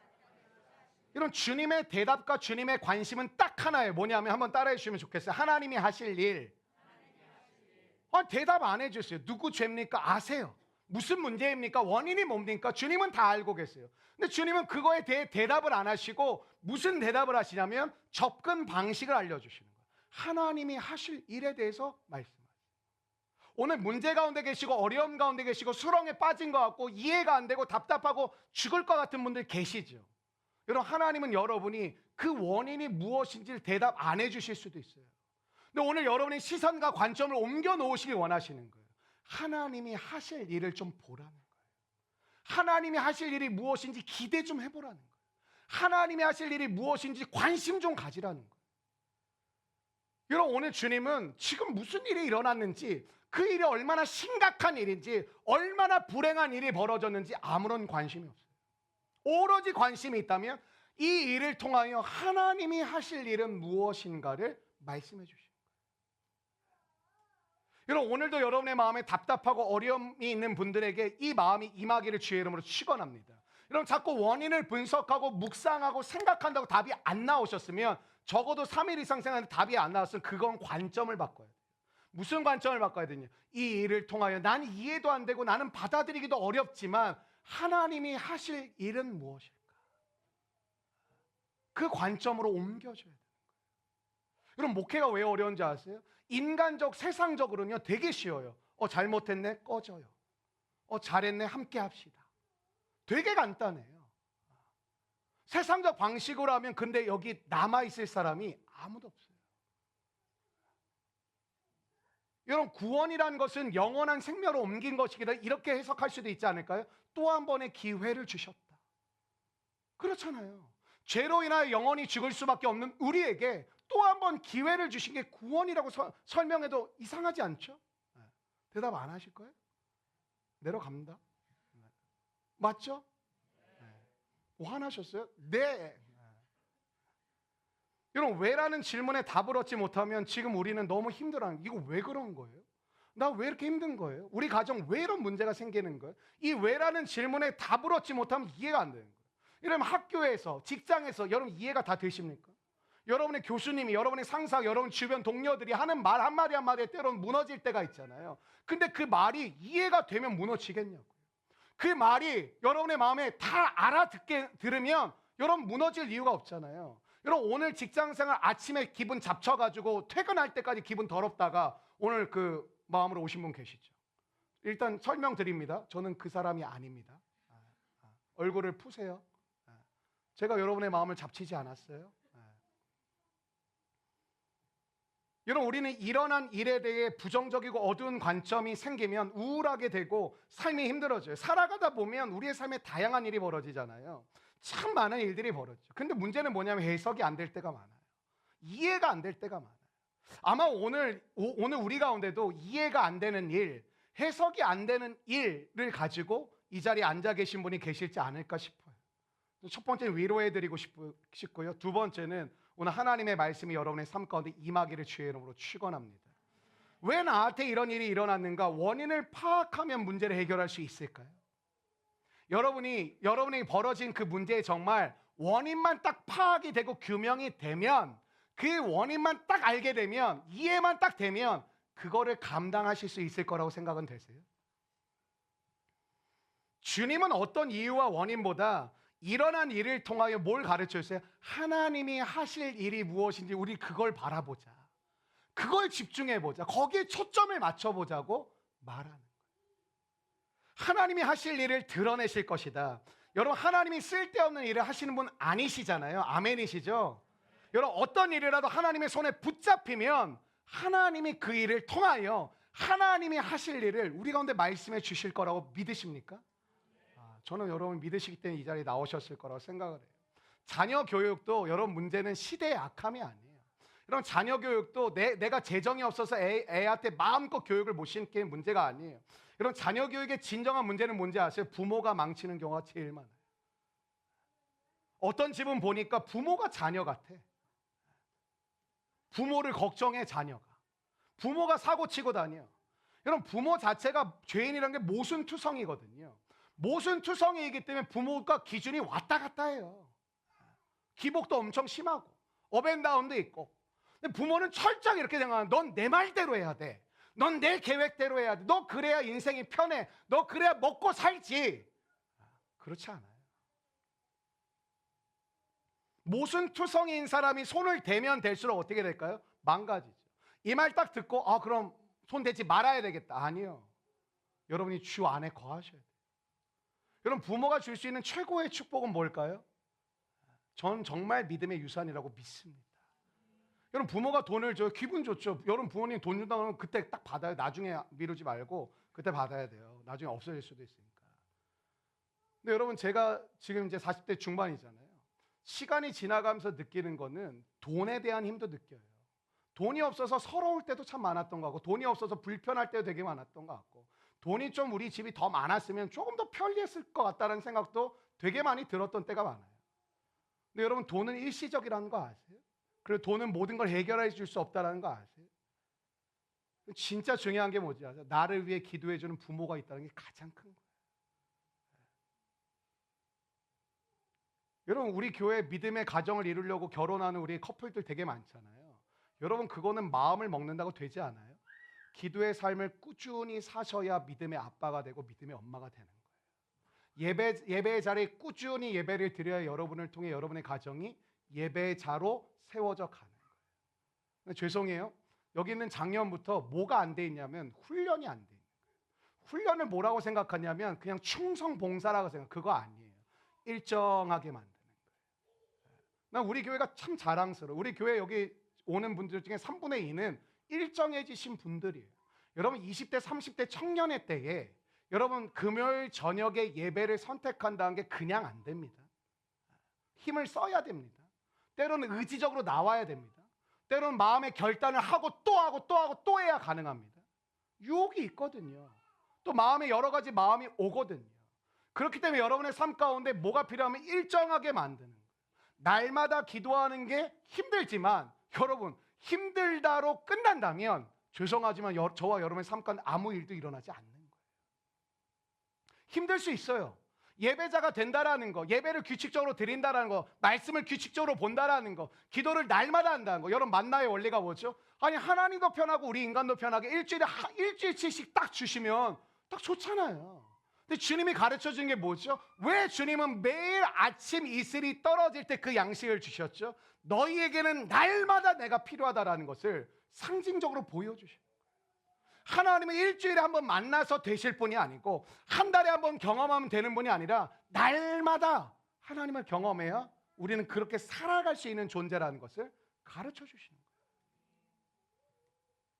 이런 주님의 대답과 주님의 관심은 딱 하나예요. 뭐냐면 한번 따라해 주시면 좋겠어요. 하나님이 하실 일. 대답 안 해주세요. 누구 죄입니까? 아세요. 무슨 문제입니까? 원인이 뭡니까? 주님은 다 알고 계세요. 근데 주님은 그거에 대해 대답을 안 하시고 무슨 대답을 하시냐면 접근 방식을 알려주시는 거예요. 하나님이 하실 일에 대해서 말씀하세요. 오늘 문제 가운데 계시고 어려움 가운데 계시고 수렁에 빠진 것 같고 이해가 안 되고 답답하고 죽을 것 같은 분들 계시죠. 여러분, 하나님은 여러분이 그 원인이 무엇인지를 대답 안 해주실 수도 있어요. 근데 오늘 여러분의 시선과 관점을 옮겨 놓으시길 원하시는 거예요. 하나님이 하실 일을 좀 보라는 거예요. 하나님이 하실 일이 무엇인지 기대 좀 해보라는 거예요. 하나님이 하실 일이 무엇인지 관심 좀 가지라는 거예요. 여러분, 오늘 주님은 지금 무슨 일이 일어났는지, 그 일이 얼마나 심각한 일인지, 얼마나 불행한 일이 벌어졌는지 아무런 관심이 없어요. 오로지 관심이 있다면 이 일을 통하여 하나님이 하실 일은 무엇인가를 말씀해 주시는 거예요. 여러분, 오늘도 여러분의 마음에 답답하고 어려움이 있는 분들에게 이 마음이 임하기를 주의 이름으로 축원합니다. 여러분, 자꾸 원인을 분석하고 묵상하고 생각한다고 답이 안 나오셨으면, 적어도 3일 이상 생각하는데 답이 안 나왔으면 그건 관점을 바꿔야 돼요. 무슨 관점을 바꿔야 되냐? 이 일을 통하여 나는 이해도 안 되고 나는 받아들이기도 어렵지만 하나님이 하실 일은 무엇일까? 그 관점으로 옮겨줘야 되는 거예요. 여러분, 목회가 왜 어려운지 아세요? 인간적, 세상적으로는요 되게 쉬워요. 잘못했네, 꺼져요. 잘했네, 함께 합시다. 되게 간단해요. 세상적 방식으로 하면 근데 여기 남아있을 사람이 아무도 없어요. 여러분, 구원이라는 것은 영원한 생명으로 옮긴 것이기다, 이렇게 해석할 수도 있지 않을까요? 또 한 번의 기회를 주셨다. 그렇잖아요. 죄로 인하여 영원히 죽을 수밖에 없는 우리에게 또 한 번 기회를 주신 게 구원이라고 설명해도 이상하지 않죠? 대답 안 하실 거예요? 내려갑니다. 맞죠? 화나셨어요? 네. 여러분, 왜라는 질문에 답을 얻지 못하면 지금 우리는 너무 힘들어하는, 이거 왜 그런 거예요? 나 왜 이렇게 힘든 거예요? 우리 가정 왜 이런 문제가 생기는 거예요? 이 왜라는 질문에 답을 얻지 못하면 이해가 안 되는 거예요. 이러면 학교에서, 직장에서 여러분 이해가 다 되십니까? 여러분의 교수님이, 여러분의 상사, 여러분 주변 동료들이 하는 말 한마디 한마디에 때로는 무너질 때가 있잖아요. 근데 그 말이 이해가 되면 무너지겠냐고요. 그 말이 여러분의 마음에 다 알아듣게 들으면 여러분 무너질 이유가 없잖아요. 여러분, 오늘 직장생활 아침에 기분 잡쳐가지고 퇴근할 때까지 기분 더럽다가 오늘 그 마음으로 오신 분 계시죠? 일단 설명드립니다. 저는 그 사람이 아닙니다. 얼굴을 푸세요. 제가 여러분의 마음을 잡치지 않았어요. 여러분, 우리는 일어난 일에 대해 부정적이고 어두운 관점이 생기면 우울하게 되고 삶이 힘들어져요. 살아가다 보면 우리의 삶에 다양한 일이 벌어지잖아요. 참 많은 일들이 벌어지죠. 근데 문제는 뭐냐면 해석이 안 될 때가 많아요. 이해가 안 될 때가 많아요. 아마 오늘 우리 가운데도 이해가 안 되는 일, 해석이 안 되는 일을 가지고 이 자리에 앉아 계신 분이 계실지 않을까 싶어요. 첫 번째는 위로해드리고 싶고요. 두 번째는 오늘 하나님의 말씀이 여러분의 삶 가운데 임하기를 주의 이름으로 축원합니다. 왜 나한테 이런 일이 일어났는가? 원인을 파악하면 문제를 해결할 수 있을까요? 여러분이 벌어진 그 문제에 정말 원인만 딱 파악이 되고 규명이 되면, 그 원인만 딱 알게 되면, 이해만 딱 되면 그거를 감당하실 수 있을 거라고 생각은 되세요? 주님은 어떤 이유와 원인보다 일어난 일을 통하여 뭘 가르쳐 주세요? 하나님이 하실 일이 무엇인지 우리 그걸 바라보자. 그걸 집중해 보자. 거기에 초점을 맞춰 보자고 말하는 거예요. 하나님이 하실 일을 드러내실 것이다. 여러분, 하나님이 쓸데없는 일을 하시는 분 아니시잖아요. 아멘이시죠? 여러분, 어떤 일이라도 하나님의 손에 붙잡히면 하나님이 그 일을 통하여 하나님이 하실 일을 우리 가운데 말씀해 주실 거라고 믿으십니까? 저는 여러분 믿으시기 때문에 이 자리에 나오셨을 거라고 생각을 해요. 자녀 교육도 여러분 문제는 시대의 악함이 아니에요. 여러분, 자녀 교육도 내가 재정이 없어서 애한테 마음껏 교육을 못 시키는 문제가 아니에요. 여러분, 자녀 교육의 진정한 문제는 뭔지 아세요? 부모가 망치는 경우가 제일 많아요. 어떤 집은 보니까 부모가 자녀 같아. 부모를 걱정해, 자녀가. 부모가 사고 치고 다녀. 여러분, 부모 자체가 죄인이라는 게 모순투성이거든요. 모순투성이이기 때문에 부모가 기준이 왔다 갔다 해요. 기복도 엄청 심하고 업앤다운도 있고. 근데 부모는 철저하게 이렇게 생각하는, 넌 내 말대로 해야 돼. 넌 내 계획대로 해야 돼. 너 그래야 인생이 편해. 너 그래야 먹고 살지. 그렇지 않아요. 모순투성이인 사람이 손을 대면 될수록 어떻게 될까요? 망가지죠. 이 말 딱 듣고 그럼 손 대지 말아야 되겠다. 아니요. 여러분이 주 안에 거하셔야 돼요. 여러분, 부모가 줄 수 있는 최고의 축복은 뭘까요? 전 정말 믿음의 유산이라고 믿습니다. 여러분, 부모가 돈을 줘요. 기분 좋죠. 여러분, 부모님 돈 준다고 하면 그때 딱 받아요. 나중에 미루지 말고 그때 받아야 돼요. 나중에 없어질 수도 있으니까. 근데 여러분, 제가 지금 이제 40대 중반이잖아요. 시간이 지나가면서 느끼는 거는 돈에 대한 힘도 느껴요. 돈이 없어서 서러울 때도 참 많았던 것 같고, 돈이 없어서 불편할 때도 되게 많았던 것 같고, 돈이 좀 우리 집이 더 많았으면 조금 더 편리했을 것 같다는 생각도 되게 많이 들었던 때가 많아요. 근데 여러분, 돈은 일시적이라는 거 아세요? 그리고 돈은 모든 걸 해결해 줄 수 없다는 거 아세요? 진짜 중요한 게 뭐지 아세요? 나를 위해 기도해 주는 부모가 있다는 게 가장 큰 거예요. 여러분, 우리 교회 믿음의 가정을 이루려고 결혼하는 우리 커플들 되게 많잖아요. 여러분, 그거는 마음을 먹는다고 되지 않아요? 기도의 삶을 꾸준히 사셔야 믿음의 아빠가 되고 믿음의 엄마가 되는 거예요. 예배의 자리에 꾸준히 예배를 드려야 여러분을 통해 여러분의 가정이 예배자로 세워져 가는 거예요. 죄송해요. 여기 있는 작년부터 뭐가 안 돼 있냐면 훈련이 안 돼 있는 거예요. 훈련을 뭐라고 생각하냐면 그냥 충성 봉사라고 생각. 그거 아니에요. 일정하게 만드는 거예요. 난 우리 교회가 참 자랑스러워. 우리 교회 여기 오는 분들 중에 3분의 2는 일정해지신 분들이에요. 여러분, 20대 30대 청년의 때에 여러분 금요일 저녁에 예배를 선택한다는 게 그냥 안 됩니다. 힘을 써야 됩니다. 때로는 의지적으로 나와야 됩니다. 때로는 마음의 결단을 하고 또 하고 또 하고 또 해야 가능합니다. 유혹이 있거든요. 또 마음에 여러 가지 마음이 오거든요. 그렇기 때문에 여러분의 삶 가운데 뭐가 필요하면 일정하게 만드는 거예요. 날마다 기도하는 게 힘들지만 여러분, 힘들다로 끝난다면 죄송하지만 저와 여러분의 삶 가운데 아무 일도 일어나지 않는 거예요. 힘들 수 있어요. 예배자가 된다라는 거, 예배를 규칙적으로 드린다라는 거, 말씀을 규칙적으로 본다라는 거, 기도를 날마다 한다는 거. 여러분, 만나의 원리가 뭐죠? 아니, 하나님도 편하고 우리 인간도 편하게 일주일치씩 딱 주시면 딱 좋잖아요. 근데 주님이 가르쳐 주는 게 뭐죠? 왜 주님은 매일 아침 이슬이 떨어질 때 그 양식을 주셨죠? 너희에게는 날마다 내가 필요하다라는 것을 상징적으로 보여주셔요. 하나님은 일주일에 한번 만나서 되실 분이 아니고 한 달에 한번 경험하면 되는 분이 아니라 날마다 하나님을 경험해야 우리는 그렇게 살아갈 수 있는 존재라는 것을 가르쳐 주시는 거예요.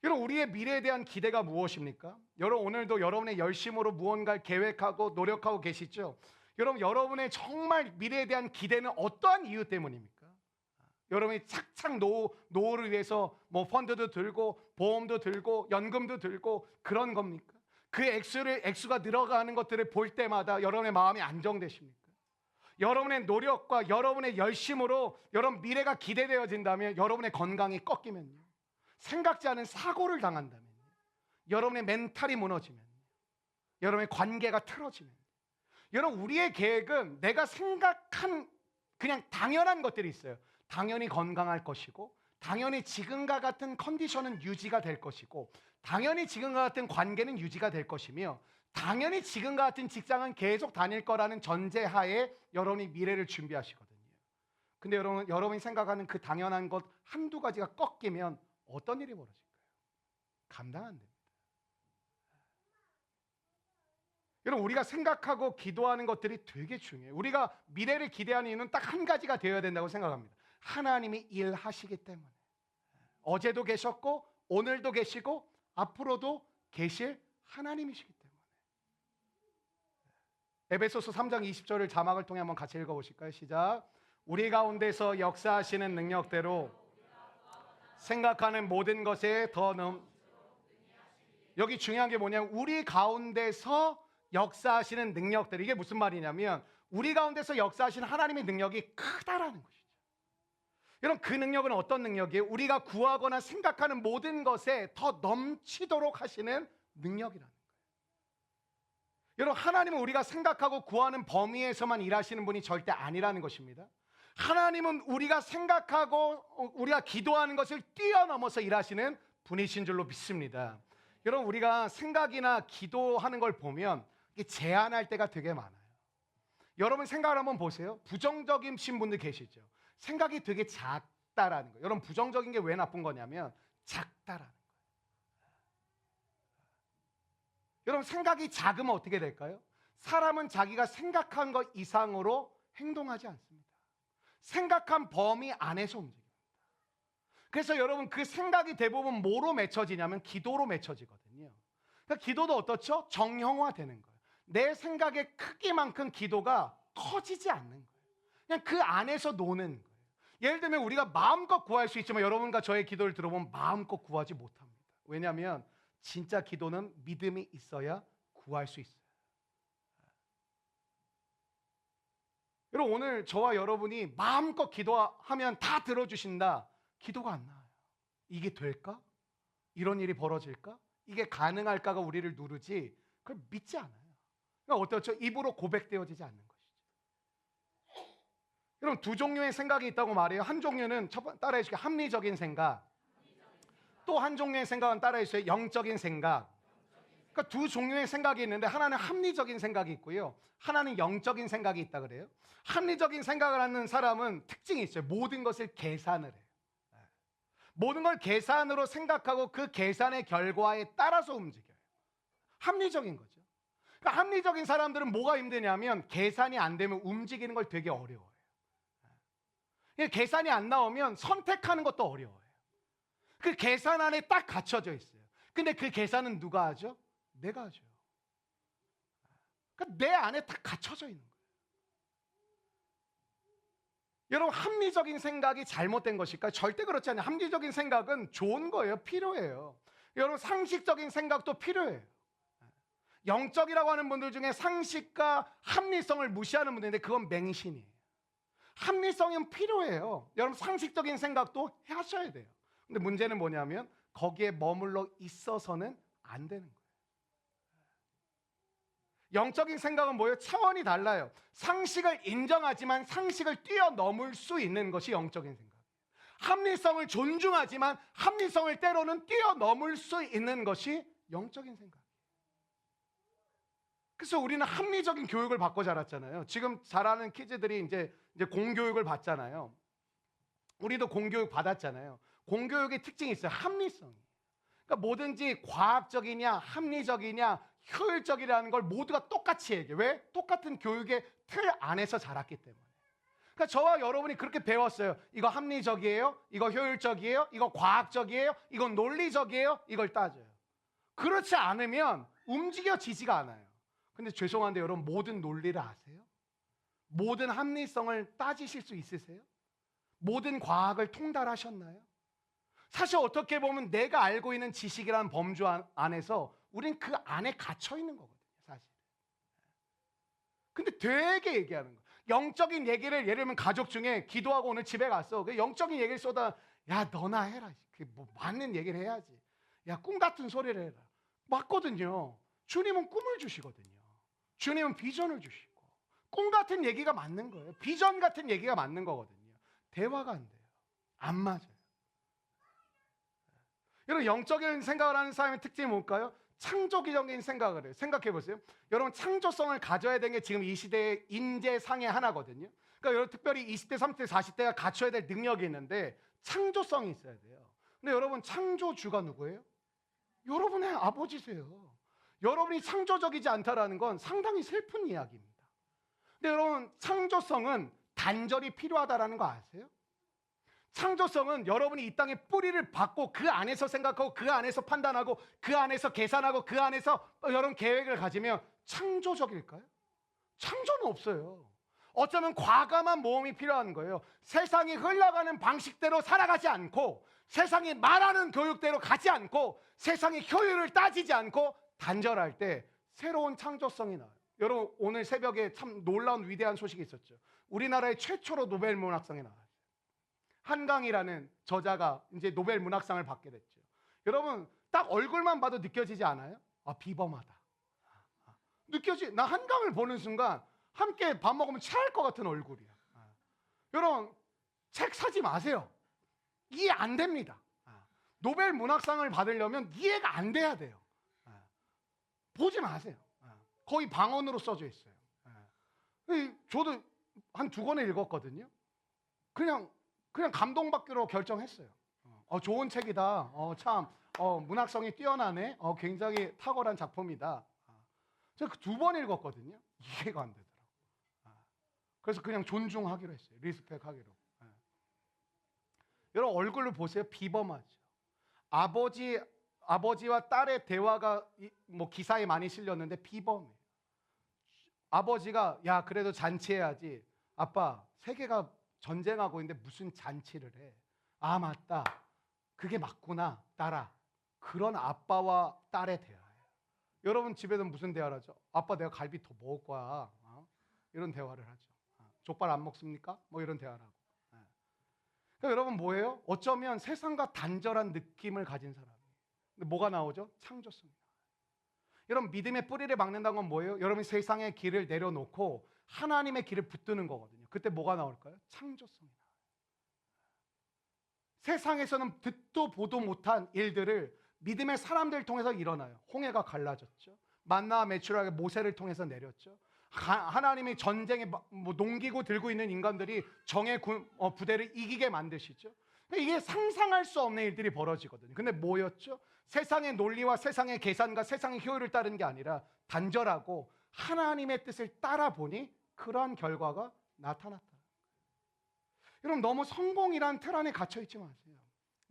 여러분, 우리의 미래에 대한 기대가 무엇입니까? 여러분, 오늘도 여러분의 열심으로 무언가를 계획하고 노력하고 계시죠? 여러분, 여러분의 정말 미래에 대한 기대는 어떠한 이유 때문입니까? 여러분이 착착 노후를 위해서 뭐 펀드도 들고 보험도 들고 연금도 들고 그런 겁니까? 그 액수가 늘어가는 것들을 볼 때마다 여러분의 마음이 안정되십니까? 여러분의 노력과 여러분의 열심으로 여러분 미래가 기대되어진다면, 여러분의 건강이 꺾이면요, 생각지 않은 사고를 당한다면요, 여러분의 멘탈이 무너지면, 여러분의 관계가 틀어지면, 여러분, 우리의 계획은 내가 생각한 그냥 당연한 것들이 있어요. 당연히 건강할 것이고, 당연히 지금과 같은 컨디션은 유지가 될 것이고, 당연히 지금과 같은 관계는 유지가 될 것이며, 당연히 지금과 같은 직장은 계속 다닐 거라는 전제하에 여러분이 미래를 준비하시거든요. 근데 여러분이 생각하는 그 당연한 것 한두 가지가 꺾이면 어떤 일이 벌어질까요? 감당 안 됩니다. 여러분, 우리가 생각하고 기도하는 것들이 되게 중요해요. 우리가 미래를 기대하는 이유는 딱 한 가지가 되어야 된다고 생각합니다. 하나님이 일하시기 때문에. 어제도 계셨고 오늘도 계시고 앞으로도 계실 하나님이시기 때문에. 에베소서 3장 20절을 자막을 통해 한번 같이 읽어보실까요? 시작. 우리 가운데서 역사하시는 능력대로 생각하는 모든 것에 여기 중요한 게 뭐냐면 우리 가운데서 역사하시는 능력들, 이게 무슨 말이냐면 우리 가운데서 역사하시는 하나님의 능력이 크다라는 것이죠. 여러분, 그 능력은 어떤 능력이에요? 우리가 구하거나 생각하는 모든 것에 더 넘치도록 하시는 능력이라는 거예요. 여러분, 하나님은 우리가 생각하고 구하는 범위에서만 일하시는 분이 절대 아니라는 것입니다. 하나님은 우리가 생각하고 우리가 기도하는 것을 뛰어넘어서 일하시는 분이신 줄로 믿습니다. 여러분, 우리가 생각이나 기도하는 걸 보면 제한할 때가 되게 많아요. 여러분, 생각을 한번 보세요. 부정적이신 분들 계시죠? 생각이 되게 작다라는 거예요. 여러분, 부정적인 게 왜 나쁜 거냐면 작다라는 거예요. 여러분, 생각이 작으면 어떻게 될까요? 사람은 자기가 생각한 것 이상으로 행동하지 않습니다. 생각한 범위 안에서 움직입니다. 그래서 여러분, 그 생각이 대부분 뭐로 맺혀지냐면 기도로 맺혀지거든요. 그러니까 기도도 어떻죠? 정형화되는 거예요. 내 생각의 크기만큼 기도가 커지지 않는 거예요. 그냥 그 안에서 노는 거예요. 예를 들면 우리가 마음껏 구할 수 있지만 여러분과 저의 기도를 들어보면 마음껏 구하지 못합니다. 왜냐하면 진짜 기도는 믿음이 있어야 구할 수 있어요. 여러분, 오늘 저와 여러분이 마음껏 기도하면 다 들어주신다. 기도가 안 나와요. 이게 될까? 이런 일이 벌어질까? 이게 가능할까가 우리를 누르지 그걸 믿지 않아요. 그러니까 어떻죠? 입으로 고백되어지지 않는 것이죠. 여러분, 두 종류의 생각이 있다고 말해요. 한 종류는 따라해 주시게 합리적인 생각, 또 한 종류의 생각은 따라해 주세요. 영적인 생각. 그러니까 두 종류의 생각이 있는데 하나는 합리적인 생각이 있고요, 하나는 영적인 생각이 있다 그래요. 합리적인 생각을 하는 사람은 특징이 있어요. 모든 것을 계산을 해요. 모든 걸 계산으로 생각하고 그 계산의 결과에 따라서 움직여요. 합리적인 거죠. 그러니까 합리적인 사람들은 뭐가 힘드냐면 계산이 안 되면 움직이는 걸 되게 어려워해요. 계산이 안 나오면 선택하는 것도 어려워요. 그 계산 안에 딱 갇혀져 있어요. 근데 그 계산은 누가 하죠? 내가 하죠. 그러니까 내 안에 딱 갇혀져 있는 거예요. 여러분, 합리적인 생각이 잘못된 것일까요? 절대 그렇지 않아요. 합리적인 생각은 좋은 거예요. 필요해요. 여러분, 상식적인 생각도 필요해요. 영적이라고 하는 분들 중에 상식과 합리성을 무시하는 분들인데 그건 맹신이에요. 합리성은 필요해요. 여러분, 상식적인 생각도 하셔야 돼요. 근데 문제는 뭐냐면 거기에 머물러 있어서는 안 되는 거예요. 영적인 생각은 뭐예요? 차원이 달라요. 상식을 인정하지만 상식을 뛰어넘을 수 있는 것이 영적인 생각이에요. 합리성을 존중하지만 합리성을 때로는 뛰어넘을 수 있는 것이 영적인 생각이에요. 그래서 우리는 합리적인 교육을 받고 자랐잖아요. 지금 자라는 키즈들이 이제 공교육을 받잖아요. 우리도 공교육 받았잖아요. 공교육의 특징이 있어요. 합리성이. 그러니까 뭐든지 과학적이냐 합리적이냐 효율적이라는 걸 모두가 똑같이 얘기해요. 왜? 똑같은 교육의 틀 안에서 자랐기 때문에. 그러니까 저와 여러분이 그렇게 배웠어요. 이거 합리적이에요? 이거 효율적이에요? 이거 과학적이에요? 이건 논리적이에요? 이걸 따져요. 그렇지 않으면 움직여지지가 않아요. 근데 죄송한데 여러분, 모든 논리를 아세요? 모든 합리성을 따지실 수 있으세요? 모든 과학을 통달하셨나요? 사실 어떻게 보면 내가 알고 있는 지식이라는 범주 안에서 우린 그 안에 갇혀 있는 거거든요, 사실. 근데 되게 얘기하는 거예요. 영적인 얘기를 예를 들면 가족 중에 기도하고 오늘 집에 갔어. 그 영적인 얘기를 쏟아, 야 너나 해라. 그 뭐 맞는 얘기를 해야지. 야 꿈 같은 소리를 해라. 맞거든요. 주님은 꿈을 주시거든요. 주님은 비전을 주시고. 꿈 같은 얘기가 맞는 거예요. 비전 같은 얘기가 맞는 거거든요. 대화가 안 돼요. 안 맞아요. 여러분, 영적인 생각을 하는 사람의 특징이 뭘까요? 창조적인 생각을 해요. 생각해 보세요. 여러분, 창조성을 가져야 되는 게 지금 이 시대의 인재상의 하나거든요. 그러니까 여러분, 특별히 20대, 30대, 40대가 갖춰야 될 능력이 있는데 창조성이 있어야 돼요. 근데 여러분, 창조주가 누구예요? 여러분의 아버지세요. 여러분이 창조적이지 않다라는 건 상당히 슬픈 이야기입니다. 근데 여러분, 창조성은 단절이 필요하다라는 거 아세요? 창조성은 여러분이 이 땅에 뿌리를 받고 그 안에서 생각하고 그 안에서 판단하고 그 안에서 계산하고 그 안에서 여러분 계획을 가지면 창조적일까요? 창조는 없어요. 어쩌면 과감한 모험이 필요한 거예요. 세상이 흘러가는 방식대로 살아가지 않고 세상이 말하는 교육대로 가지 않고 세상의 효율을 따지지 않고 단절할 때 새로운 창조성이 나와요. 여러분, 오늘 새벽에 참 놀라운 위대한 소식이 있었죠. 우리나라의 최초로 노벨 문학상이 나와요. 한강이라는 저자가 이제 노벨 문학상을 받게 됐죠. 여러분, 딱 얼굴만 봐도 느껴지지 않아요? 아, 비범하다. 나 한강을 보는 순간 함께 밥 먹으면 체할 것 같은 얼굴이야. 여러분, 책 사지 마세요. 이해 안 됩니다. 노벨 문학상을 받으려면 이해가 안 돼야 돼요. 보지 마세요. 거의 방언으로 써져 있어요. 저도 한 2권을 읽었거든요. 그냥 감동받기로 결정했어요. 좋은 책이다. 문학성이 뛰어나네. 굉장히 탁월한 작품이다. 제가 2번 읽었거든요. 이해가 안 되더라고요. 그래서 그냥 존중하기로 했어요. 리스펙하기로. 여러분, 얼굴을 보세요. 비범하죠. 아버지와 딸의 대화가 뭐 기사에 많이 실렸는데 비범해요. 아버지가 야, 그래도 잔치해야지. 아빠, 세계가 전쟁하고 있는데 무슨 잔치를 해? 아, 맞다. 그게 맞구나, 딸아. 그런 아빠와 딸의 대화예요. 여러분 집에는 무슨 대화를 하죠? 아빠, 내가 갈비 더 먹을 거야. 이런 대화를 하죠. 족발 안 먹습니까? 뭐 이런 대화를 하고. 그러니까 여러분, 뭐예요? 어쩌면 세상과 단절한 느낌을 가진 사람이에요. 근데 뭐가 나오죠? 창조성이 나와요. 여러분, 믿음의 뿌리를 막는다는 건 뭐예요? 여러분이 세상의 길을 내려놓고 하나님의 길을 붙드는 거거든요. 그때 뭐가 나올까요? 창조성이 나와요. 세상에서는 듣도 보도 못한 일들을 믿음의 사람들을 통해서 일어나요. 홍해가 갈라졌죠. 만나와 메추라기 모세를 통해서 내렸죠. 하나님이 전쟁에 농기구 들고 있는 인간들이 정의 부대를 이기게 만드시죠. 이게 상상할 수 없는 일들이 벌어지거든요. 근데 뭐였죠? 세상의 논리와 세상의 계산과 세상의 효율을 따르는 게 아니라 단절하고 하나님의 뜻을 따라 보니 그러한 결과가 나타났다. 여러분, 너무 성공이란 틀 안에 갇혀 있지 마세요.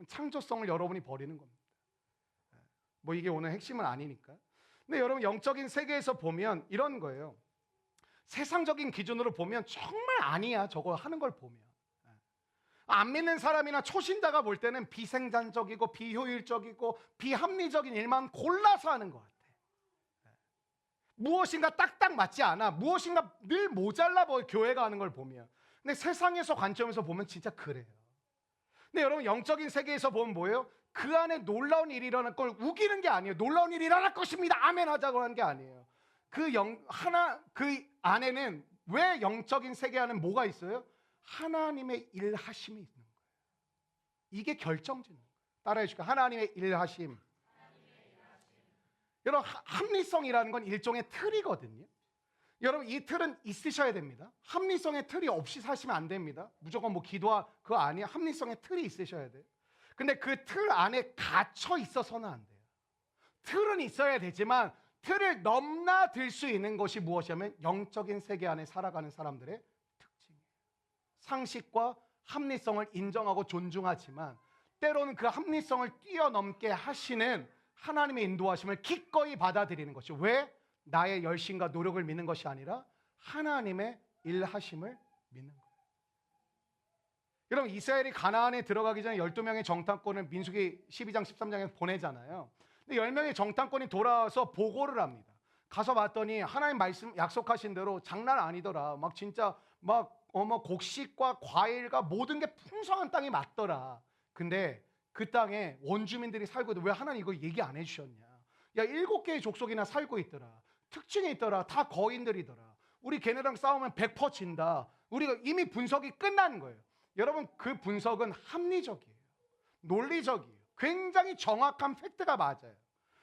창조성을 여러분이 버리는 겁니다. 뭐 이게 오늘 핵심은 아니니까. 근데 여러분, 영적인 세계에서 보면 이런 거예요. 세상적인 기준으로 보면 정말 아니야, 저거 하는 걸 보면. 안 믿는 사람이나 초신자가 볼 때는 비생산적이고 비효율적이고 비합리적인 일만 골라서 하는 것 같아. 무엇인가 딱딱 맞지 않아. 무엇인가 늘 모자라 보여, 교회가 하는 걸 보면. 근데 세상에서 관점에서 보면 진짜 그래요. 근데 여러분, 영적인 세계에서 보면 뭐예요? 그 안에 놀라운 일이 일어날 걸 우기는 게 아니에요. 놀라운 일이 일어날 것입니다, 아멘 하자고 하는 게 아니에요. 그 안에는 왜 영적인 세계 안에 뭐가 있어요? 하나님의 일하심이 있는 거예요. 이게 결정짓는 거예요. 따라해 주시고, 하나님의 일하심. 여러분, 합리성이라는 건 일종의 틀이거든요. 여러분, 이 틀은 있으셔야 됩니다. 합리성의 틀이 없이 사시면 안 됩니다. 무조건 뭐 기도와 그거 아니에요. 합리성의 틀이 있으셔야 돼요. 근데 그 틀 안에 갇혀 있어서는 안 돼요. 틀은 있어야 되지만 틀을 넘나들 수 있는 것이 무엇이냐면 영적인 세계 안에 살아가는 사람들의 특징이에요. 상식과 합리성을 인정하고 존중하지만 때로는 그 합리성을 뛰어넘게 하시는 하나님의 인도하심을 기꺼이 받아들이는 것이, 왜? 나의 열심과 노력을 믿는 것이 아니라 하나님의 일하심을 믿는 거예요. 여러분, 이스라엘이 가나안에 들어가기 전에 12명의 정탐꾼을 민수기 12장 13장에서 보내잖아요. 근데 10명의 정탐꾼이 돌아와서 보고를 합니다. 가서 봤더니 하나님 말씀 약속하신 대로 장난 아니더라. 막 진짜 곡식과 과일과 모든 게 풍성한 땅이 맞더라. 근데 그 땅에 원주민들이 살고 있는데 왜 하나님 이거 얘기 안 해주셨냐. 야, 7개의 족속이나 살고 있더라. 특징이 있더라. 다 거인들이더라. 우리 걔네랑 싸우면 100% 진다. 우리가 이미 분석이 끝난 거예요. 여러분, 그 분석은 합리적이에요. 논리적이에요. 굉장히 정확한 팩트가 맞아요.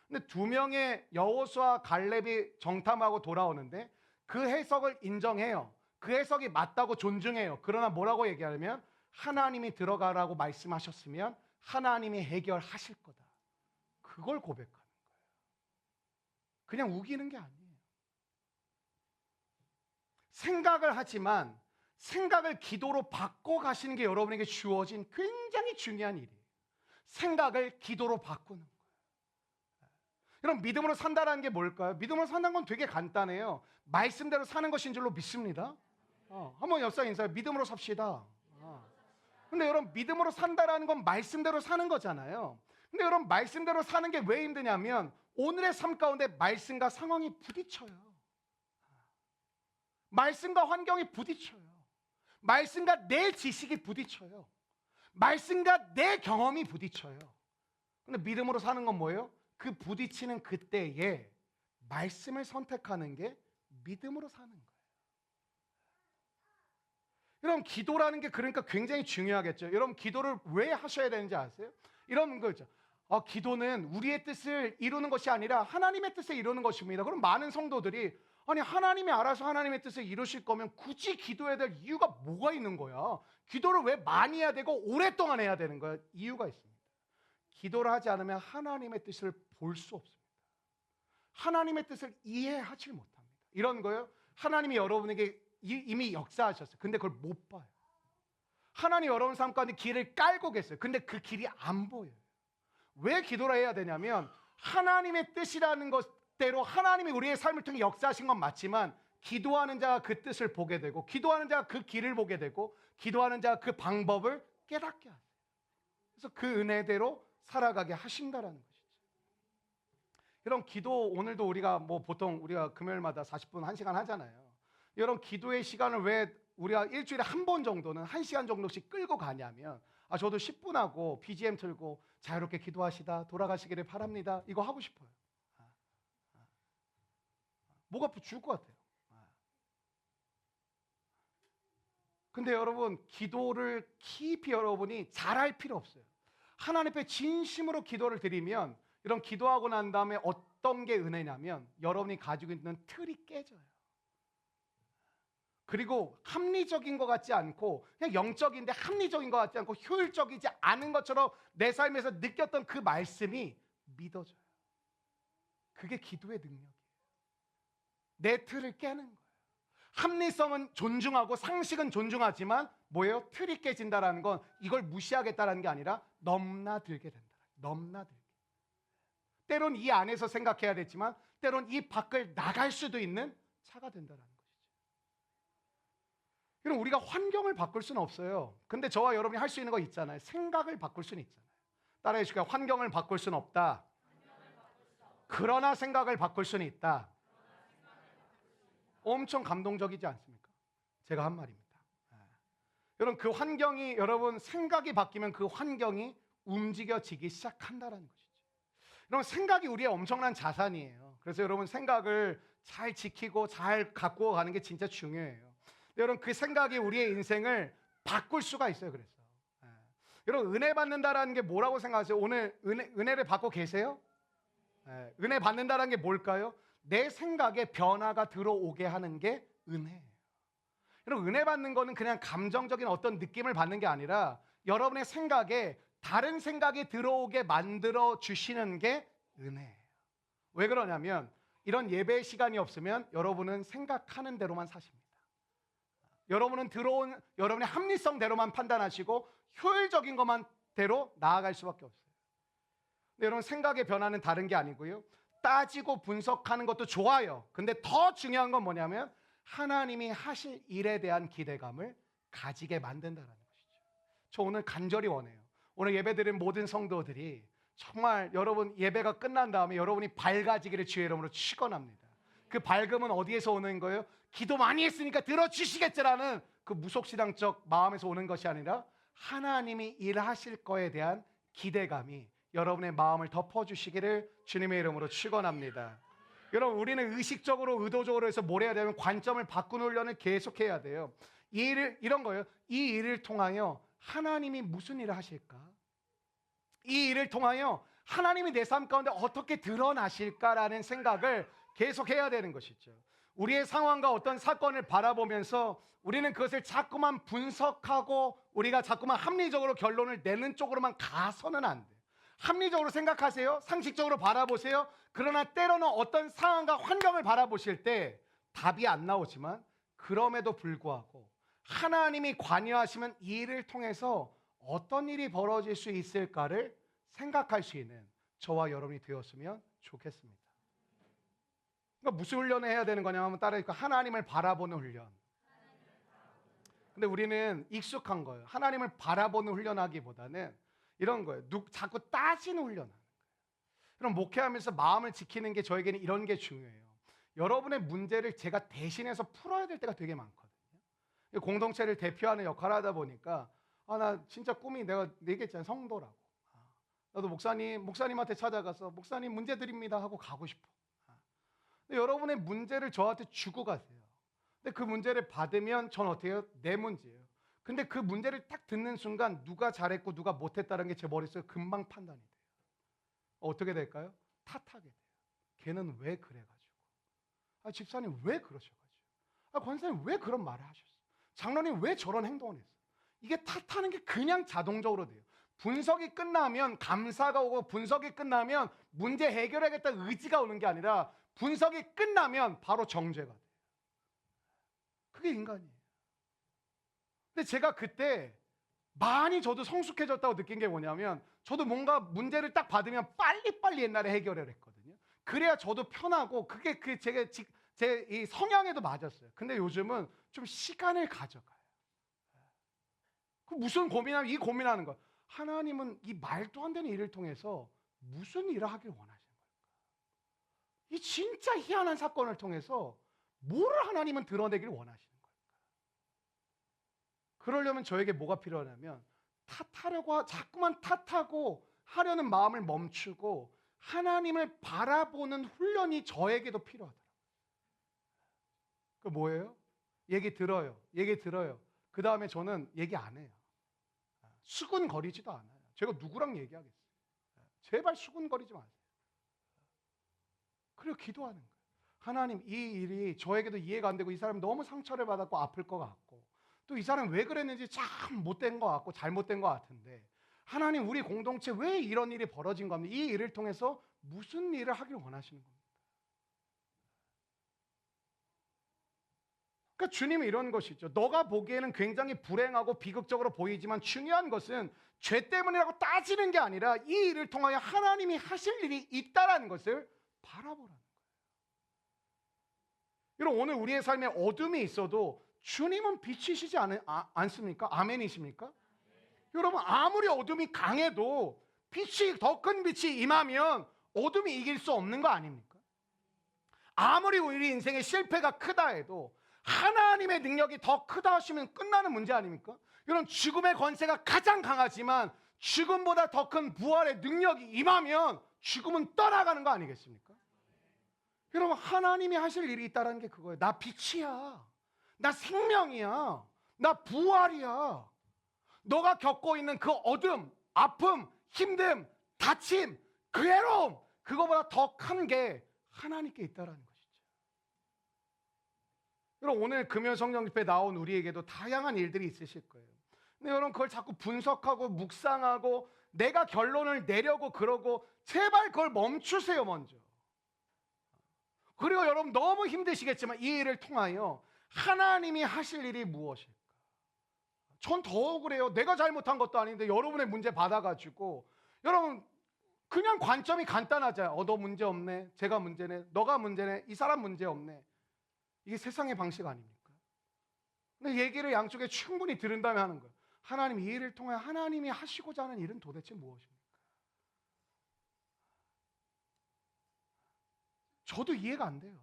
근데 두 명의 여호수아 갈렙이 정탐하고 돌아오는데 그 해석을 인정해요. 그 해석이 맞다고 존중해요. 그러나 뭐라고 얘기하냐면 하나님이 들어가라고 말씀하셨으면 하나님이 해결하실 거다. 그걸 고백하는 거예요. 그냥 우기는 게 아니에요. 생각을 하지만 생각을 기도로 바꿔 가시는 게 여러분에게 주어진 굉장히 중요한 일이에요. 생각을 기도로 바꾸는 거예요. 여러분, 믿음으로 산다는 게 뭘까요? 믿음으로 산다는 건 되게 간단해요. 말씀대로 사는 것인 줄로 믿습니다. 한번 옆사람 인사해. 믿음으로 삽시다. 근데 여러분, 믿음으로 산다라는 건 말씀대로 사는 거잖아요. 근데 여러분, 말씀대로 사는 게 왜 힘드냐면 오늘의 삶 가운데 말씀과 상황이 부딪혀요. 말씀과 환경이 부딪혀요. 말씀과 내 지식이 부딪혀요. 말씀과 내 경험이 부딪혀요. 근데 믿음으로 사는 건 뭐예요? 그 부딪히는 그때에 말씀을 선택하는 게 믿음으로 사는 거예요. 여러분, 기도라는 게 그러니까 굉장히 중요하겠죠. 여러분, 기도를 왜 하셔야 되는지 아세요? 이런 거죠. 기도는 우리의 뜻을 이루는 것이 아니라 하나님의 뜻을 이루는 것입니다. 그럼 많은 성도들이 아니, 하나님이 알아서 하나님의 뜻을 이루실 거면 굳이 기도해야 될 이유가 뭐가 있는 거야? 기도를 왜 많이 해야 되고 오랫동안 해야 되는 거야? 이유가 있습니다. 기도를 하지 않으면 하나님의 뜻을 볼 수 없습니다. 하나님의 뜻을 이해하지 못합니다. 이런 거요. 하나님이 여러분에게 이미 역사하셨어요. 근데 그걸 못 봐요. 하나님 여러분 삶 가운데 길을 깔고 계세요. 근데 그 길이 안 보여요. 왜 기도를 해야 되냐면 하나님의 뜻이라는 것대로 하나님이 우리의 삶을 통해 역사하신 건 맞지만 기도하는 자가 그 뜻을 보게 되고 기도하는 자가 그 길을 보게 되고 기도하는 자가 그 방법을 깨닫게 하세요. 그래서 그 은혜대로 살아가게 하신다라는 것이죠. 여러분, 기도 오늘도 우리가 보통 우리가 금요일마다 40분 1시간 하잖아요. 여러분, 기도의 시간을 왜 우리가 일주일에 한 번 정도는 1시간 정도씩 끌고 가냐면 저도 10분 하고 BGM 틀고 자유롭게 기도하시다 돌아가시기를 바랍니다. 이거 하고 싶어요. 목 아파 죽을 것 같아요. 근데 여러분, 기도를 깊이 여러분이 잘할 필요 없어요. 하나님 앞에 진심으로 기도를 드리면 이런 기도하고 난 다음에 어떤 게 은혜냐면 여러분이 가지고 있는 틀이 깨져요. 그리고 합리적인 것 같지 않고 그냥 영적인데 합리적인 것 같지 않고 효율적이지 않은 것처럼 내 삶에서 느꼈던 그 말씀이 믿어져요. 그게 기도의 능력이에요. 내 틀을 깨는 거예요. 합리성은 존중하고 상식은 존중하지만 뭐예요? 틀이 깨진다라는 건 이걸 무시하겠다라는 게 아니라 넘나들게 된다. 넘나들게. 때론 이 안에서 생각해야 되지만 때론 이 밖을 나갈 수도 있는 차가 된다라는 것이죠. 그럼 우리가 환경을 바꿀 수는 없어요. 근데 저와 여러분이 할 수 있는 거 있잖아요. 생각을 바꿀 수는 있잖아요. 따라해 주실까요? 환경을 바꿀 수는 없다. 그러나 생각을 바꿀 수는 있다. 엄청 감동적이지 않습니까? 제가 한 말입니다. 여러분, 그 환경이 여러분 생각이 바뀌면 그 환경이 움직여지기 시작한다는 것이죠. 여러분, 생각이 우리의 엄청난 자산이에요. 그래서 여러분 생각을 잘 지키고 잘 갖고 가는 게 진짜 중요해요. 여러분, 그 생각이 우리의 인생을 바꿀 수가 있어요. 그래서 여러분, 은혜 받는다라는 게 뭐라고 생각하세요? 오늘 은혜를 받고 계세요? 은혜 받는다라는 게 뭘까요? 내 생각에 변화가 들어오게 하는 게 은혜예요. 여러분, 은혜 받는 거는 그냥 감정적인 어떤 느낌을 받는 게 아니라 여러분의 생각에 다른 생각이 들어오게 만들어 주시는 게 은혜예요. 왜 그러냐면 이런 예배 시간이 없으면 여러분은 생각하는 대로만 사십니다. 여러분은 들어온 여러분의 합리성대로만 판단하시고 효율적인 것만 대로 나아갈 수밖에 없어요. 근데 여러분, 생각의 변화는 다른 게 아니고요. 따지고 분석하는 것도 좋아요. 근데 더 중요한 건 뭐냐면 하나님이 하실 일에 대한 기대감을 가지게 만든다는 것이죠. 저 오늘 간절히 원해요. 오늘 예배드린 모든 성도들이 정말 여러분 예배가 끝난 다음에 여러분이 밝아지기를 주의 이름으로 축원합니다. 그 밝음은 어디에서 오는 거예요? 기도 많이 했으니까 들어주시겠지라는 그 무속신앙적 마음에서 오는 것이 아니라 하나님이 일하실 거에 대한 기대감이 여러분의 마음을 덮어주시기를 주님의 이름으로 축원합니다. 여러분, 우리는 의식적으로 의도적으로 해서 뭘 해야 되면 관점을 바꾸는 훈련을 계속해야 돼요. 이 일을, 이런 거예요. 이 일을 통하여 하나님이 무슨 일을 하실까? 이 일을 통하여 하나님이 내 삶 가운데 어떻게 드러나실까라는 생각을 계속해야 되는 것이죠. 우리의 상황과 어떤 사건을 바라보면서 우리는 그것을 자꾸만 분석하고 우리가 자꾸만 합리적으로 결론을 내는 쪽으로만 가서는 안 돼요. 합리적으로 생각하세요. 상식적으로 바라보세요. 그러나 때로는 어떤 상황과 환경을 바라보실 때 답이 안 나오지만 그럼에도 불구하고 하나님이 관여하시면 이 일을 통해서 어떤 일이 벌어질 수 있을까를 생각할 수 있는 저와 여러분이 되었으면 좋겠습니다. 그러니까 무슨 훈련을 해야 되는 거냐면 따르니까 하나님을 바라보는 훈련. 근데 우리는 익숙한 거예요. 하나님을 바라보는 훈련하기보다는 이런 거예요. 자꾸 따지는 훈련하는 거예요. 그럼 목회하면서 마음을 지키는 게 저에게는 이런 게 중요해요. 여러분의 문제를 제가 대신해서 풀어야 될 때가 되게 많거든요. 공동체를 대표하는 역할을 하다 보니까 나 진짜 꿈이 내가 얘기했잖아요. 성도라고. 나도 목사님한테 찾아가서 목사님 문제 드립니다 하고 가고 싶어. 근데 여러분의 문제를 저한테 주고 가세요. 근데 그 문제를 받으면 전 어떻게 해요? 내 문제예요. 근데 그 문제를 딱 듣는 순간 누가 잘했고 누가 못했다는 게 제 머릿속에 금방 판단이 돼요. 어떻게 될까요? 탓하게 돼요. 걔는 왜 그래가지고. 집사님 왜 그러셔가지고. 권사님 왜 그런 말을 하셨어요. 장로님 왜 저런 행동을 했어요. 이게 탓하는 게 그냥 자동적으로 돼요. 분석이 끝나면 감사가 오고 분석이 끝나면 문제 해결하겠다는 의지가 오는 게 아니라 분석이 끝나면 바로 정죄가 돼요. 그게 인간이에요. 근데 제가 그때 많이 저도 성숙해졌다고 느낀 게 뭐냐면 저도 뭔가 문제를 딱 받으면 빨리빨리 옛날에 해결을 했거든요. 그래야 저도 편하고 그게 제 이 성향에도 맞았어요. 근데 요즘은 좀 시간을 가져가요. 그 무슨 고민하면 이 고민하는 거야. 하나님은 이 말도 안 되는 일을 통해서 무슨 일을 하길 원하시는 걸까? 이 진짜 희한한 사건을 통해서 뭐를 하나님은 드러내길 원하시는 걸까? 그러려면 저에게 뭐가 필요하냐면 자꾸만 탓하고 하려는 마음을 멈추고 하나님을 바라보는 훈련이 저에게도 필요하더라고요. 그 뭐예요? 얘기 들어요. 그 다음에 저는 얘기 안 해요. 수군거리지도 않아요. 제가 누구랑 얘기하겠어요. 제발 수군거리지 마세요. 그리고 기도하는 거예요. 하나님, 이 일이 저에게도 이해가 안 되고 이 사람이 너무 상처를 받았고 아플 것 같고 또 이 사람이 왜 그랬는지 참 못된 것 같고 잘못된 것 같은데 하나님, 우리 공동체 왜 이런 일이 벌어진 겁니까? 이 일을 통해서 무슨 일을 하길 원하시는 겁니까? 그러니까 주님이 이런 것이죠. 너가 보기에는 굉장히 불행하고 비극적으로 보이지만 중요한 것은 죄 때문이라고 따지는 게 아니라 이 일을 통하여 하나님이 하실 일이 있다라는 것을 바라보라는 거예요. 여러분, 오늘 우리의 삶에 어둠이 있어도 주님은 빛이시지 않습니까? 아멘이십니까? 여러분, 아무리 어둠이 강해도 더 큰 빛이 임하면 어둠이 이길 수 없는 거 아닙니까? 아무리 우리 인생의 실패가 크다 해도 하나님의 능력이 더 크다 하시면 끝나는 문제 아닙니까? 여러분, 죽음의 권세가 가장 강하지만 죽음보다 더 큰 부활의 능력이 임하면 죽음은 떠나가는 거 아니겠습니까? 여러분, 하나님이 하실 일이 있다는 게 그거예요. 나 빛이야. 나 생명이야. 나 부활이야. 너가 겪고 있는 그 어둠, 아픔, 힘듦, 다침, 괴로움, 그거보다 더 큰 게 하나님께 있다는 것이죠. 여러분, 오늘 금요 성령 집회에 나온 우리에게도 다양한 일들이 있으실 거예요. 근데 여러분, 그걸 자꾸 분석하고 묵상하고 내가 결론을 내려고 그러고 제발 그걸 멈추세요, 먼저. 그리고 여러분, 너무 힘드시겠지만 이 일을 통하여 하나님이 하실 일이 무엇일까? 전 더 억울해요. 내가 잘못한 것도 아닌데 여러분의 문제 받아가지고 여러분, 그냥 관점이 간단하잖아요. 너 문제 없네. 제가 문제네. 너가 문제네. 이 사람 문제 없네. 이게 세상의 방식 아닙니까? 근데 얘기를 양쪽에 충분히 들은 다음에 하는 거예요. 하나님, 이 일을 통해 하나님이 하시고자 하는 일은 도대체 무엇입니까? 저도 이해가 안 돼요.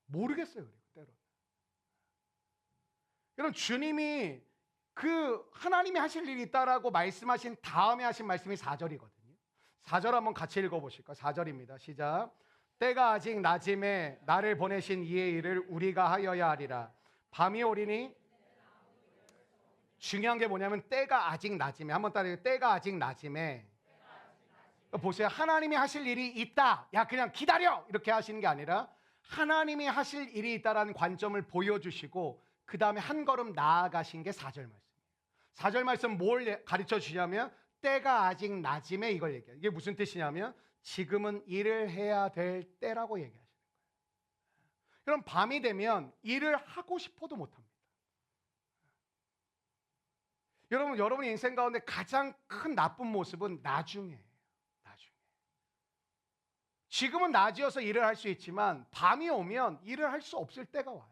모르겠어요. 그리고 때로. 여러분, 주님이 그 하나님이 하실 일이 있다라고 말씀하신 다음에 하신 말씀이 4절이거든요. 4절 한번 같이 읽어보실까요? 4절입니다. 시작. 때가 아직 낮음에 나를 보내신 이의 일을 우리가 하여야 하리라. 밤이 오리니, 중요한 게 뭐냐면 때가 아직 낮음에, 한번 따라해요. 때가 아직 낮음에. 보세요. 하나님이 하실 일이 있다. 야, 그냥 기다려. 이렇게 하시는 게 아니라 하나님이 하실 일이 있다라는 관점을 보여주시고 그 다음에 한 걸음 나아가신 게 4절 말씀이에요. 4절 말씀 뭘 가르쳐 주냐면 때가 아직 낮음에, 이걸 얘기해요. 이게 무슨 뜻이냐면 지금은 일을 해야 될 때라고 얘기하시는 거예요. 그럼 밤이 되면 일을 하고 싶어도 못합니다. 여러분의 인생 가운데 가장 큰 나쁜 모습은 나중에. 지금은 낮이어서 일을 할 수 있지만 밤이 오면 일을 할 수 없을 때가 와요.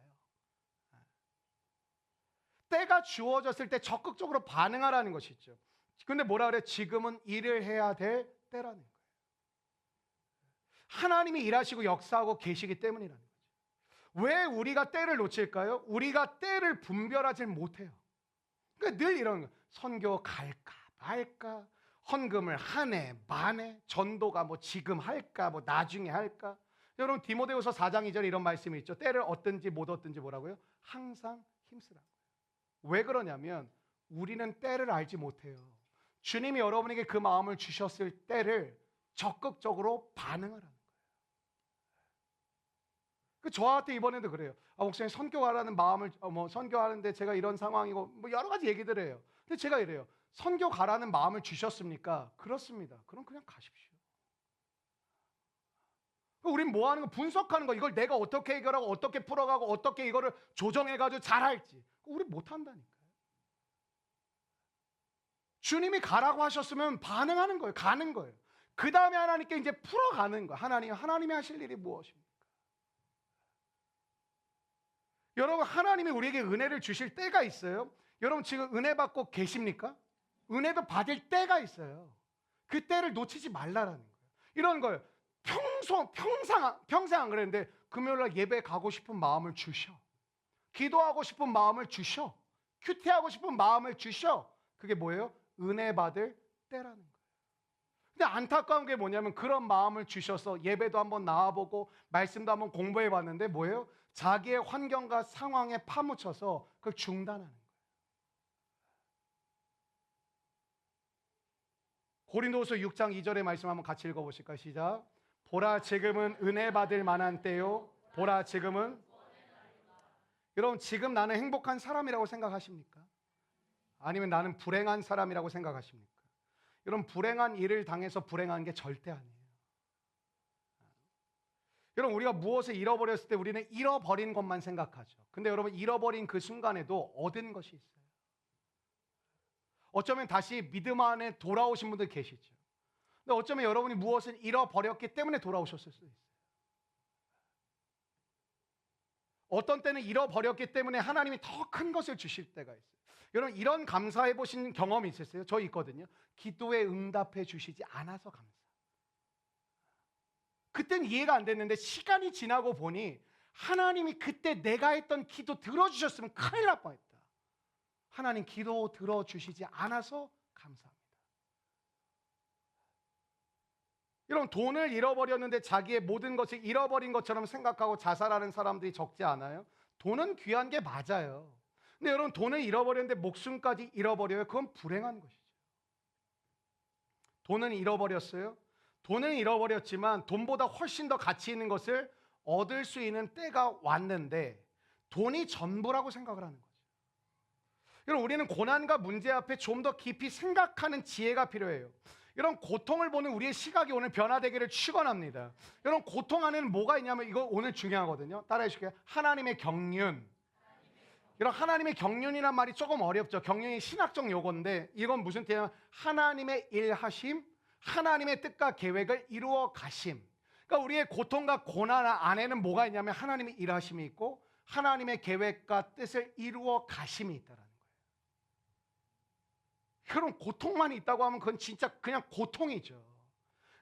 때가 주어졌을 때 적극적으로 반응하라는 것이죠. 근데 뭐라 그래? 지금은 일을 해야 될 때라는 거예요. 하나님이 일하시고 역사하고 계시기 때문이라는 거죠. 왜 우리가 때를 놓칠까요? 우리가 때를 분별하지 못해요. 그러니까 늘 이런 거예요. 선교 갈까 말까, 헌금을 한 해, 만해, 전도가 뭐 지금 할까, 뭐 나중에 할까. 여러분 디모데후서 4장 2절에 이런 말씀이 있죠. 때를 얻든지 못 얻든지 뭐라고요? 항상 힘쓰라고. 왜 그러냐면 우리는 때를 알지 못해요. 주님이 여러분에게 그 마음을 주셨을 때를 적극적으로 반응하라는 거예요. 저한테 이번에도 그래요. 목사님 선교하라는 마음을 선교하는데 제가 이런 상황이고 뭐 여러 가지 얘기들 해요. 근데 제가 이래요. 선교 가라는 마음을 주셨습니까? 그렇습니다. 그럼 그냥 가십시오. 우린 뭐 하는 거? 분석하는 거. 이걸 내가 어떻게 해결하고 어떻게 풀어가고 어떻게 이거를 조정해가지고 잘할지. 우리 못한다니까요. 주님이 가라고 하셨으면 반응하는 거예요. 가는 거예요. 그 다음에 하나님께 이제 풀어가는 거예요. 하나님이 하실 일이 무엇입니까? 여러분, 하나님이 우리에게 은혜를 주실 때가 있어요. 여러분 지금 은혜 받고 계십니까? 은혜도 받을 때가 있어요. 그 때를 놓치지 말라라는 거예요. 이런 거예요. 평생 안 그랬는데 금요일날 예배 가고 싶은 마음을 주셔. 기도하고 싶은 마음을 주셔. 큐티하고 싶은 마음을 주셔. 그게 뭐예요? 은혜 받을 때라는 거예요. 근데 안타까운 게 뭐냐면 그런 마음을 주셔서 예배도 한번 나와보고 말씀도 한번 공부해봤는데 뭐예요? 자기의 환경과 상황에 파묻혀서 그걸 중단하는 거예요. 고린도후서 6장 2절의 말씀 한번 같이 읽어보실까요? 시작. 보라 지금은 은혜 받을 만한 때요. 보라 지금은. 여러분 지금 나는 행복한 사람이라고 생각하십니까? 아니면 나는 불행한 사람이라고 생각하십니까? 여러분 불행한 일을 당해서 불행한 게 절대 아니에요. 여러분 우리가 무엇을 잃어버렸을 때 우리는 잃어버린 것만 생각하죠. 근데 여러분 잃어버린 그 순간에도 얻은 것이 있어요. 어쩌면 다시 믿음 안에 돌아오신 분들 계시죠. 근데 어쩌면 여러분이 무엇을 잃어버렸기 때문에 돌아오셨을 수도 있어요. 어떤 때는 잃어버렸기 때문에 하나님이 더 큰 것을 주실 때가 있어요. 여러분 이런 감사해 보신 경험이 있으세요? 저 있거든요. 기도에 응답해 주시지 않아서 감사. 그때는 이해가 안 됐는데 시간이 지나고 보니 하나님이 그때 내가 했던 기도 들어주셨으면 큰일 날 뻔했다. 하나님 기도 들어주시지 않아서 감사합니다. 여러분 돈을 잃어버렸는데 자기의 모든 것을 잃어버린 것처럼 생각하고 자살하는 사람들이 적지 않아요? 돈은 귀한 게 맞아요. 근데 여러분 돈을 잃어버렸는데 목숨까지 잃어버려요? 그건 불행한 것이죠. 돈은 잃어버렸어요. 돈은 잃어버렸지만 돈보다 훨씬 더 가치 있는 것을 얻을 수 있는 때가 왔는데 돈이 전부라고 생각을 하는 거죠. 여러분 우리는 고난과 문제 앞에 좀 더 깊이 생각하는 지혜가 필요해요. 여러분 고통을 보는 우리의 시각이 오늘 변화되기를 축원합니다. 여러분 고통 안에는 뭐가 있냐면 이거 오늘 중요하거든요. 따라해 주실게요. 하나님의 경륜. 여러분 하나님의 경륜이란 말이 조금 어렵죠. 경륜이 신학적 용어인데 이건 무슨 뜻이냐면 하나님의 일하심, 하나님의 뜻과 계획을 이루어 가심. 그러니까 우리의 고통과 고난 안에는 뭐가 있냐면 하나님의 일하심이 있고 하나님의 계획과 뜻을 이루어 가심이 있다라는 거예요. 그럼 고통만 있다고 하면 그건 진짜 그냥 고통이죠.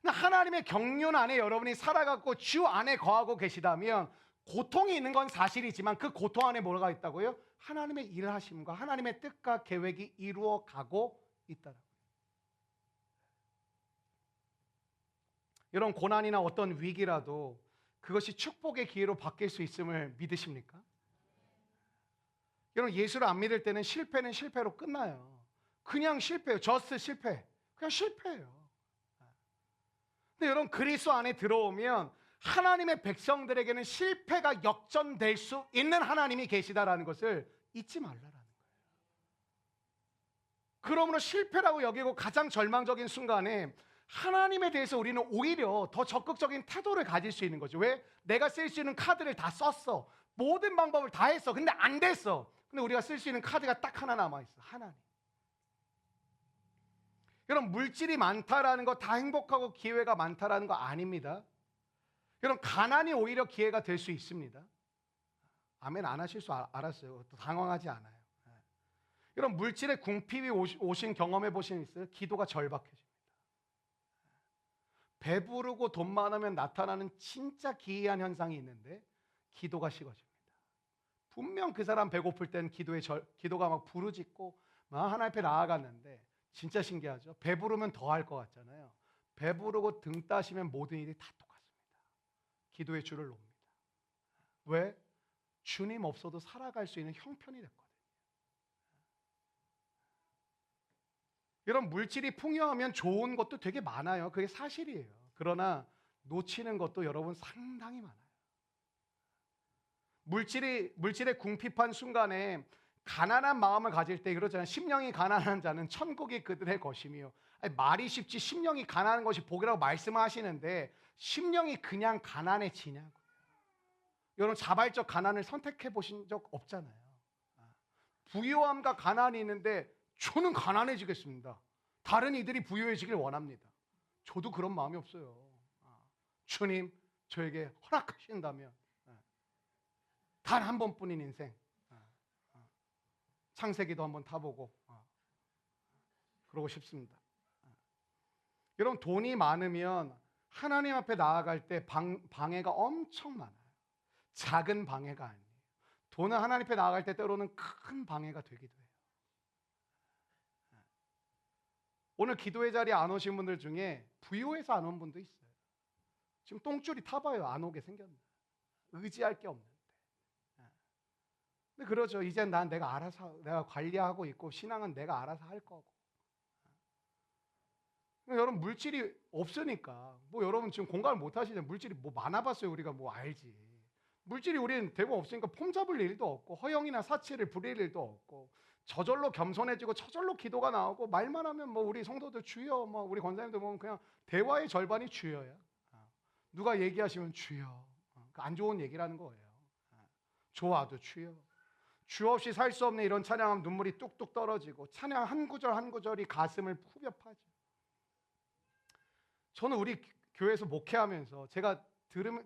하나님의 경륜 안에 여러분이 살아가고 주 안에 거하고 계시다면 고통이 있는 건 사실이지만 그 고통 안에 뭐가 있다고요? 하나님의 일하심과 하나님의 뜻과 계획이 이루어 가고 있다라고요. 여러분 고난이나 어떤 위기라도 그것이 축복의 기회로 바뀔 수 있음을 믿으십니까? 여러분, 예수를 안 믿을 때는 실패는 실패로 끝나요. 그냥 실패예요. 저스트 실패. 그냥 실패예요. 근데 여러분, 그리스도 안에 들어오면 하나님의 백성들에게는 실패가 역전될 수 있는 하나님이 계시다라는 것을 잊지 말라라는 거예요. 그러므로 실패라고 여기고 가장 절망적인 순간에 하나님에 대해서 우리는 오히려 더 적극적인 태도를 가질 수 있는 거죠. 왜? 내가 쓸 수 있는 카드를 다 썼어. 모든 방법을 다 했어. 근데 안 됐어. 근데 우리가 쓸 수 있는 카드가 딱 하나 남아있어. 하나님. 여러분, 물질이 많다라는 거 다 행복하고 기회가 많다라는 거 아닙니다. 여러분, 가난이 오히려 기회가 될 수 있습니다. 아멘 안 하실 줄 알았어요. 또 당황하지 않아요. 여러분, 물질의 궁핍이 오신 경험해 보신 적 있어요? 기도가 절박해집니다. 배부르고 돈 많으면 나타나는 진짜 기이한 현상이 있는데 기도가 식어집니다. 분명 그 사람 배고플 땐 기도가 막 부르짖고 막 하나님 앞에 나아갔는데 진짜 신기하죠. 배부르면 더 할 것 같잖아요. 배부르고 등 따시면 모든 일이 다 똑같습니다. 기도의 줄을 놓습니다. 왜? 주님 없어도 살아갈 수 있는 형편이 됐거든요. 여러분, 물질이 풍요하면 좋은 것도 되게 많아요. 그게 사실이에요. 그러나 놓치는 것도 여러분 상당히 많아요. 물질에 궁핍한 순간에 가난한 마음을 가질 때 그러잖아요. 심령이 가난한 자는 천국이 그들의 것이며. 아니, 말이 쉽지 심령이 가난한 것이 복이라고 말씀하시는데 심령이 그냥 가난해지냐고요. 여러분, 자발적 가난을 선택해 보신 적 없잖아요. 부유함과 가난이 있는데 저는 가난해지겠습니다. 다른 이들이 부유해지길 원합니다. 저도 그런 마음이 없어요. 주님, 저에게 허락하신다면 단 한 번뿐인 인생 창세기도 한번 타보고 그러고 싶습니다. 여러분, 돈이 많으면 하나님 앞에 나아갈 때 방해가 엄청 많아요. 작은 방해가 아니에요. 돈은 하나님 앞에 나아갈 때 때로는 큰 방해가 되기도 해요. 오늘 기도의 자리에 안 오신 분들 중에 부유해서 안 온 분도 있어요. 지금 똥줄이 타봐요. 안 오게 생겼네. 의지할 게 없는데. 근데 그러죠. 이젠 난 내가 관리하고 있고 신앙은 내가 알아서 할 거고. 여러분, 물질이 없으니까 뭐 여러분 지금 공감을 못 하시잖아요. 물질이 뭐 많아봤어요. 우리가 뭐 알지. 물질이 우리는 대부분 없으니까 폼 잡을 일도 없고 허영이나 사치를 부릴 일도 없고 저절로 겸손해지고 저절로 기도가 나오고 말만 하면 뭐 우리 성도들 주여, 뭐 우리 권사님들 보면 그냥 대화의 절반이 주여야. 누가 얘기하시면 주여. 안 좋은 얘기라는 거예요. 좋아도 주여. 주 없이 살 수 없는 이런 찬양하면 눈물이 뚝뚝 떨어지고 찬양 한 구절 한 구절이 가슴을 후벼 파죠. 저는 우리 교회에서 목회하면서 제가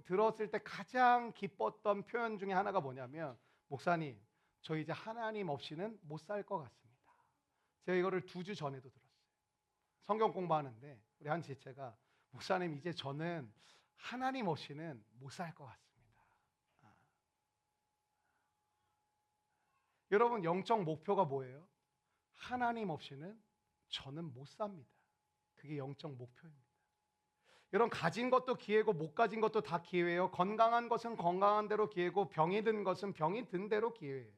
들었을 때 가장 기뻤던 표현 중에 하나가 뭐냐면, 목사님, 저 이제 하나님 없이는 못 살 것 같습니다. 제가 이거를 2주 전에도 들었어요. 성경 공부하는데 우리 한 지체가, 목사님, 이제 저는 하나님 없이는 못 살 것 같습니다. 여러분, 영적 목표가 뭐예요? 하나님 없이는 저는 못 삽니다. 그게 영적 목표입니다. 여러분, 가진 것도 기회고 못 가진 것도 다 기회예요. 건강한 것은 건강한 대로 기회고 병이 든 것은 병이 든 대로 기회예요.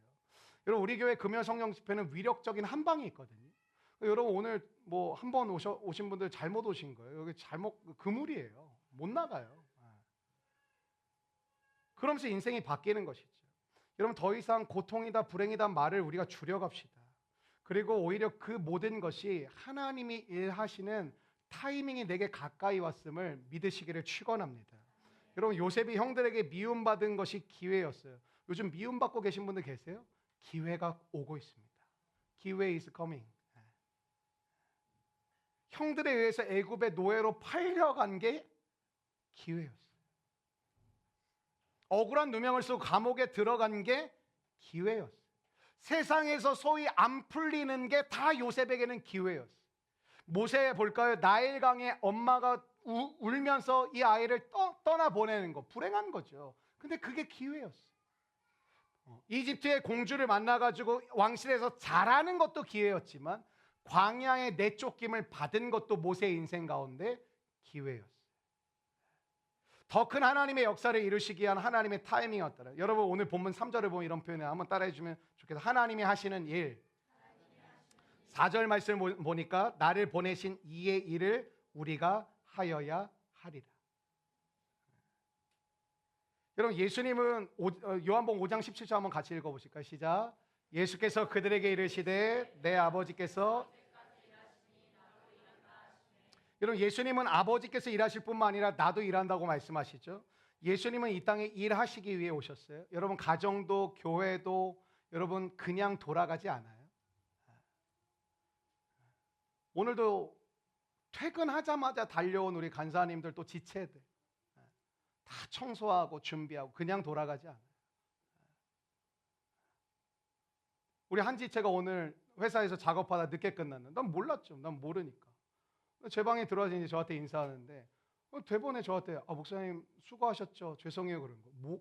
여러분, 우리 교회 금요 성령 집회는 위력적인 한 방이 있거든요. 여러분, 오늘 뭐 한 번 오신 분들 잘못 오신 거예요. 여기 잘못 그물이에요. 못 나가요. 그러면서 인생이 바뀌는 것이죠. 여러분, 더 이상 고통이다 불행이다 말을 우리가 줄여갑시다. 그리고 오히려 그 모든 것이 하나님이 일하시는 타이밍이 내게 가까이 왔음을 믿으시기를 축원합니다. 여러분, 요셉이 형들에게 미움받은 것이 기회였어요. 요즘 미움받고 계신 분들 계세요? 기회가 오고 있습니다. 기회 is coming. 형들에 의해서 애굽의 노예로 팔려간 게 기회였어요. 억울한 누명을 쓰고 감옥에 들어간 게 기회였어요. 세상에서 소위 안 풀리는 게 다 요셉에게는 기회였어요. 모세 볼까요? 나일강에 엄마가 울면서 이 아이를 떠나보내는 거, 불행한 거죠. 근데 그게 기회였어요. 이집트의 공주를 만나가지고 왕실에서 자라는 것도 기회였지만 광야의 내쫓김을 받은 것도 모세의 인생 가운데 기회였어요. 더 큰 하나님의 역사를 이루시기 위한 하나님의 타이밍이었더라. 여러분 오늘 본문 3절을 보면 이런 표현을 한번 따라해 주면 좋겠어요. 하나님이 하시는 일. 4절 말씀을 보니까 나를 보내신 이의 일을 우리가 하여야 하리라. 여러분 예수님은 요한복음 5장 17절 한번 같이 읽어보실까요? 시작. 예수께서 그들에게 이르시되 내 아버지께서, 여러분 예수님은 아버지께서 일하실 뿐만 아니라 나도 일한다고 말씀하시죠. 예수님은 이 땅에 일하시기 위해 오셨어요. 여러분 가정도 교회도 여러분 그냥 돌아가지 않아요. 오늘도 퇴근하자마자 달려온 우리 간사님들 또 지체들 다 청소하고 준비하고 그냥 돌아가지 않아요. 우리 한 지체가 오늘 회사에서 작업하다 늦게 끝났는데 난 몰랐죠. 난 모르니까. 제 방에 들어와서 이제 저한테 인사하는데 대본에 저한테 목사님 수고하셨죠. 죄송해요 그런 거.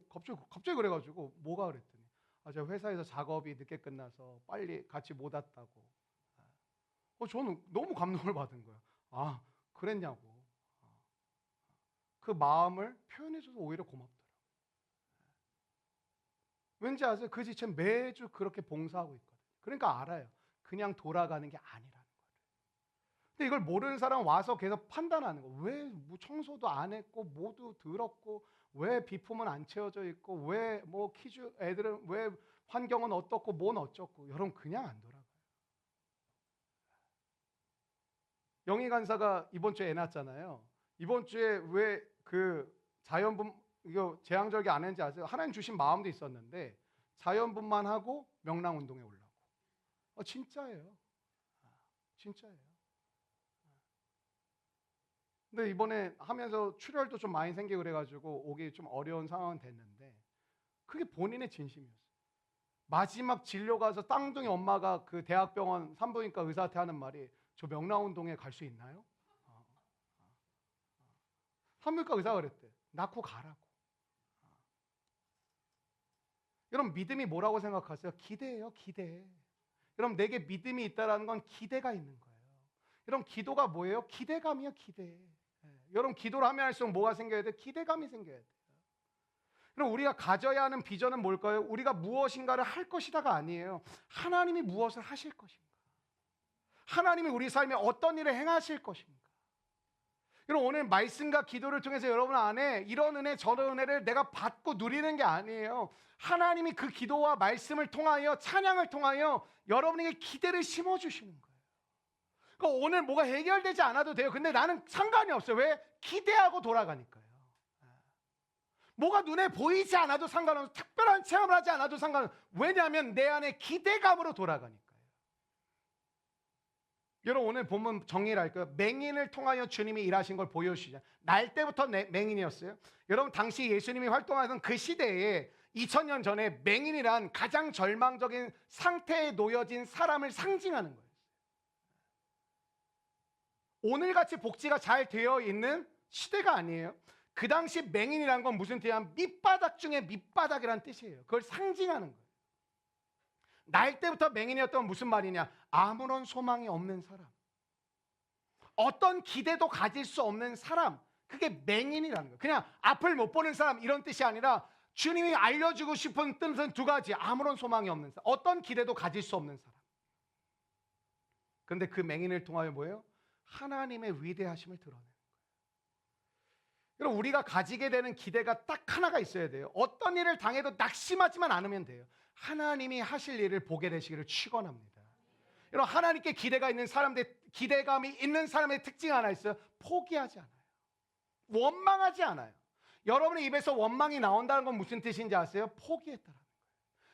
갑자기 그래가지고 뭐가 그랬더니 제가 회사에서 작업이 늦게 끝나서 빨리 같이 못 왔다고. 저는 너무 감동을 받은 거예요. 그랬냐고. 그 마음을 표현해줘서 오히려 고맙더라고요. 왠지 아세요? 그 지체 매주 그렇게 봉사하고 있거든요. 그러니까 알아요. 그냥 돌아가는 게 아니라는 거를. 근데 이걸 모르는 사람은 와서 계속 판단하는 거. 왜 뭐 청소도 안 했고 모두 더럽고 왜 비품은 안 채워져 있고 왜 뭐 퀴즈 애들은 왜 환경은 어떻고 뭔 어쩌고. 여러분 그냥 안 돌아가요. 영희 간사가 이번 주에 애 낳았잖아요. 이번 주에 왜 그 자연분 이거 재앙절개 안 했는지 아세요? 하나님 주신 마음도 있었는데 자연분만 하고 명랑운동에 오려고. 진짜예요. 진짜예요. 근데 이번에 하면서 출혈도 좀 많이 생기고 그래가지고 오기 좀 어려운 상황은 됐는데 그게 본인의 진심이었어요. 마지막 진료 가서 쌍둥이 엄마가 그 대학병원 산부인과 의사한테 하는 말이 저 명랑운동에 갈 수 있나요? 산부인과 의사가 그랬대. 낳고 가라고. 여러분 믿음이 뭐라고 생각하세요? 기대예요, 기대. 여러분 내게 믿음이 있다는 건 기대가 있는 거예요. 여러분 기도가 뭐예요? 기대감이요, 기대. 여러분 기도를 하면 할수록 뭐가 생겨야 돼? 기대감이 생겨야 돼요. 그럼 우리가 가져야 하는 비전은 뭘까요? 우리가 무엇인가를 할 것이다가 아니에요. 하나님이 무엇을 하실 것인가? 하나님이 우리 삶에 어떤 일을 행하실 것인가? 여러분 오늘 말씀과 기도를 통해서 여러분 안에 이런 은혜 저런 은혜를 내가 받고 누리는 게 아니에요. 하나님이 그 기도와 말씀을 통하여 찬양을 통하여 여러분에게 기대를 심어주시는 거예요. 그러니까 오늘 뭐가 해결되지 않아도 돼요. 근데 나는 상관이 없어요. 왜? 기대하고 돌아가니까요. 뭐가 눈에 보이지 않아도 상관없어요. 특별한 체험을 하지 않아도 상관없어요. 왜냐하면 내 안에 기대감으로 돌아가니까요. 여러분 오늘 본문 정리를 할까요? 맹인을 통하여 주님이 일하신 걸 보여주시죠. 날 때부터 맹인이었어요. 여러분 당시 예수님이 활동하던 그 시대에 2000년 전에 맹인이란 가장 절망적인 상태에 놓여진 사람을 상징하는 거예요. 오늘같이 복지가 잘 되어 있는 시대가 아니에요. 그 당시 맹인이란 건 무슨 뜻이냐면 밑바닥 중에 밑바닥이란 뜻이에요. 그걸 상징하는 거예요. 날 때부터 맹인이었던 무슨 말이냐? 아무런 소망이 없는 사람, 어떤 기대도 가질 수 없는 사람, 그게 맹인이라는 거예요. 그냥 앞을 못 보는 사람 이런 뜻이 아니라 주님이 알려주고 싶은 뜻은 두 가지. 아무런 소망이 없는 사람, 어떤 기대도 가질 수 없는 사람. 그런데 그 맹인을 통하여 뭐예요? 하나님의 위대하심을 드러내는 거예요. 여러분 우리가 가지게 되는 기대가 딱 하나가 있어야 돼요. 어떤 일을 당해도 낙심하지만 않으면 돼요. 하나님이 하실 일을 보게 되시기를 축원합니다. 여러분 하나님께 기대가 있는 사람들, 기대감이 있는 사람의 특징 하나 있어요. 포기하지 않아요. 원망하지 않아요. 여러분의 입에서 원망이 나온다는 건 무슨 뜻인지 아세요? 포기했다라는 거예요.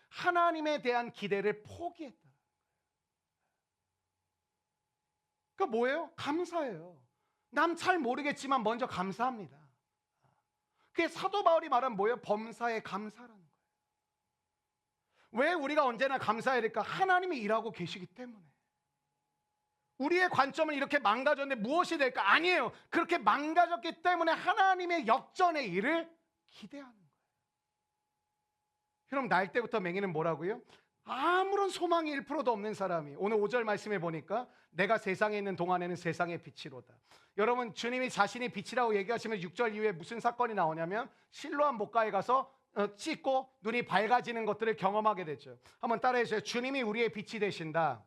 하나님에 대한 기대를 포기했다. 그러니까 뭐예요? 감사해요. 남 잘 모르겠지만 먼저 감사합니다. 그게 사도 바울이 말한 뭐예요? 범사에 감사라는 거예요. 왜 우리가 언제나 감사해야 될까? 하나님이 일하고 계시기 때문에. 우리의 관점은 이렇게 망가졌는데 무엇이 될까? 아니에요. 그렇게 망가졌기 때문에 하나님의 역전의 일을 기대하는 거예요. 그럼 날 때부터 맹인은 뭐라고요? 아무런 소망이 1%도 없는 사람이 오늘 5절 말씀에 보니까 내가 세상에 있는 동안에는 세상의 빛이로다. 여러분, 주님이 자신이 빛이라고 얘기하시면 6절 이후에 무슨 사건이 나오냐면 실로암 목가에 가서 씻고 눈이 밝아지는 것들을 경험하게 되죠. 한번 따라해 주세요. 주님이 우리의 빛이 되신다.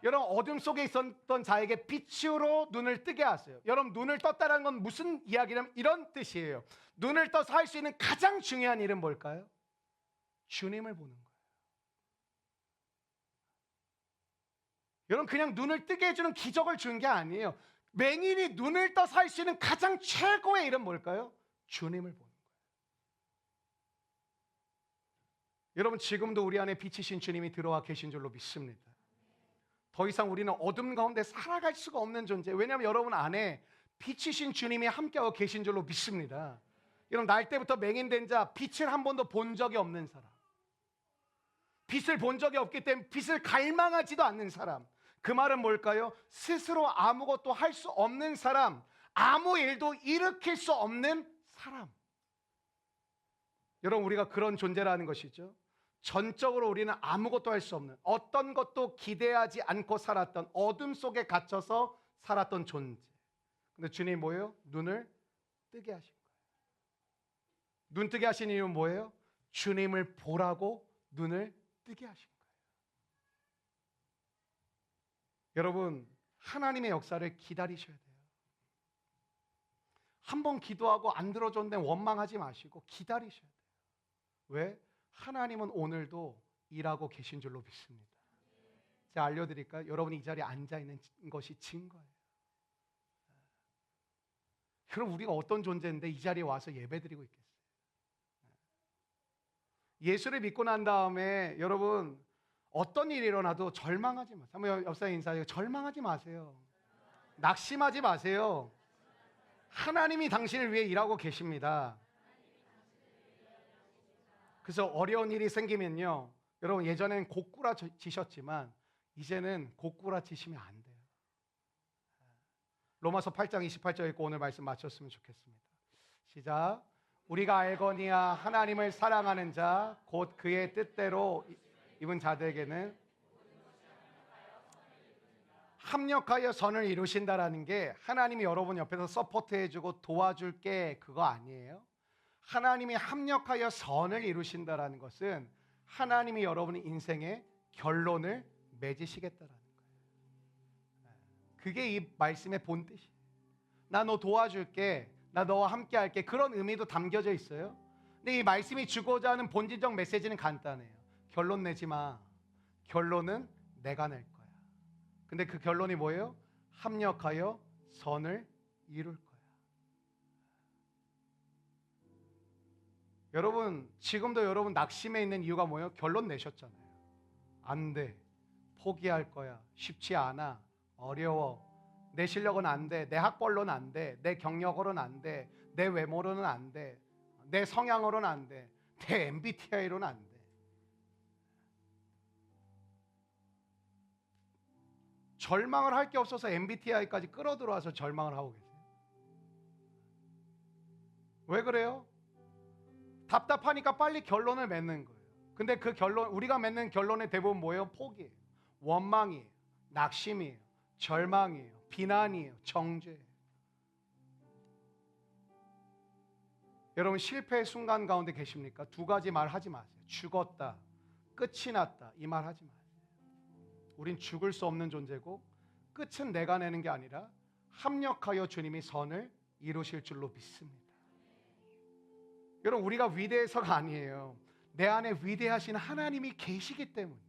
여러분, 어둠 속에 있었던 자에게 빛으로 눈을 뜨게 하세요. 여러분, 눈을 떴다는 건 무슨 이야기냐면 이런 뜻이에요. 눈을 떠서 할 수 있는 가장 중요한 일은 뭘까요? 주님을 보는 거예요. 여러분, 그냥 눈을 뜨게 해주는 기적을 준 게 아니에요. 맹인이 눈을 떠서 할 수 있는 가장 최고의 일은 뭘까요? 주님을 보는 거예요. 여러분, 지금도 우리 안에 빛이신 주님이 들어와 계신 줄로 믿습니다. 더 이상 우리는 어둠 가운데 살아갈 수가 없는 존재. 왜냐하면 여러분 안에 빛이신 주님이 함께하고 계신 줄로 믿습니다. 여러분, 날 때부터 맹인된 자, 빛을 한 번도 본 적이 없는 사람, 빛을 본 적이 없기 때문에 빛을 갈망하지도 않는 사람. 그 말은 뭘까요? 스스로 아무것도 할 수 없는 사람, 아무 일도 일으킬 수 없는 사람. 여러분, 우리가 그런 존재라는 것이죠. 전적으로 우리는 아무것도 할 수 없는, 어떤 것도 기대하지 않고 살았던, 어둠 속에 갇혀서 살았던 존재. 근데 주님이 뭐예요? 눈을 뜨게 하신 거예요. 눈 뜨게 하신 이유는 뭐예요? 주님을 보라고 눈을 뜨게 하신 거예요. 여러분, 하나님의 역사를 기다리셔야 돼요. 한번 기도하고 안 들어줬는데 원망하지 마시고 기다리셔야 돼요. 왜? 하나님은 오늘도 일하고 계신 줄로 믿습니다. 제가 알려드릴까요? 여러분이 이 자리에 앉아있는 것이 증거예요. 그럼 우리가 어떤 존재인데 이 자리에 와서 예배드리고 있겠어요? 예수를 믿고 난 다음에 여러분 어떤 일이 일어나도 절망하지 마세요. 한번 옆사람 인사해요. 절망하지 마세요. 낙심하지 마세요. 하나님이 당신을 위해 일하고 계십니다. 그래서 어려운 일이 생기면요, 여러분 예전엔 고꾸라지셨지만 이제는 고꾸라지시면 안 돼요. 로마서 8장 28절 읽고 오늘 말씀 마쳤으면 좋겠습니다. 시작. 우리가 알거니와 하나님을 사랑하는 자 곧 그의 뜻대로 입은 자들에게는 합력하여 선을 이루신다라는 게 하나님이 여러분 옆에서 서포트해주고 도와줄게 그거 아니에요. 하나님이 합력하여 선을 이루신다라는 것은 하나님이 여러분의 인생의 결론을 맺으시겠다라는 거예요. 그게 이 말씀의 본뜻이에요. 나 너 도와줄게, 나 너와 함께 할게, 그런 의미도 담겨져 있어요. 근데 이 말씀이 주고자 하는 본질적 메시지는 간단해요. 결론 내지 마. 결론은 내가 낼 거야. 근데 그 결론이 뭐예요? 합력하여 선을 이룰 거야. 여러분, 지금도 여러분 낙심해 있는 이유가 뭐예요? 결론 내셨잖아요. 안 돼. 포기할 거야. 쉽지 않아. 어려워. 내 실력은 안 돼. 내 학벌로는 안 돼. 내 경력으로는 안 돼. 내 외모로는 안 돼. 내 성향으로는 안 돼. 내 MBTI로는 안 돼. 절망을 할 게 없어서 MBTI까지 끌어들어와서 절망을 하고 계세요. 왜 그래요? 답답하니까 빨리 결론을 맺는 거예요. 근데 그 결론, 우리가 맺는 결론의 대부분 뭐예요? 포기예요. 원망이에요. 낙심이에요. 절망이에요. 비난이에요. 정죄예요. 여러분, 실패의 순간 가운데 계십니까? 두 가지 말 하지 마세요. 죽었다, 끝이 났다, 이 말 하지 마세요. 우린 죽을 수 없는 존재고 끝은 내가 내는 게 아니라 합력하여 주님이 선을 이루실 줄로 믿습니다. 여러분, 우리가 위대해서가 아니에요. 내 안에 위대하신 하나님이 계시기 때문이에요.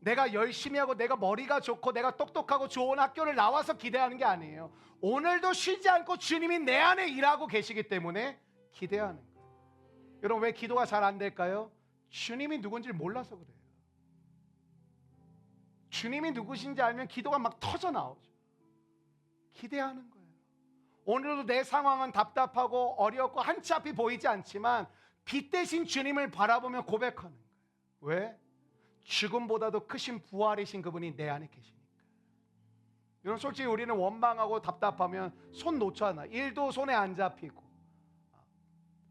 내가 열심히 하고 내가 머리가 좋고 내가 똑똑하고 좋은 학교를 나와서 기대하는 게 아니에요. 오늘도 쉬지 않고 주님이 내 안에 일하고 계시기 때문에 기대하는 거예요. 여러분, 왜 기도가 잘 안 될까요? 주님이 누군지 몰라서 그래요. 주님이 누구신지 알면 기도가 막 터져 나오죠. 기대하는 거예요. 오늘도 내 상황은 답답하고 어렵고 한치 앞이 보이지 않지만 빛 대신 주님을 바라보며 고백하는 거예요. 왜? 죽음보다도 크신 부활이신 그분이 내 안에 계시니까. 여러분, 솔직히 우리는 원망하고 답답하면 손 놓잖아. 일도 손에 안 잡히고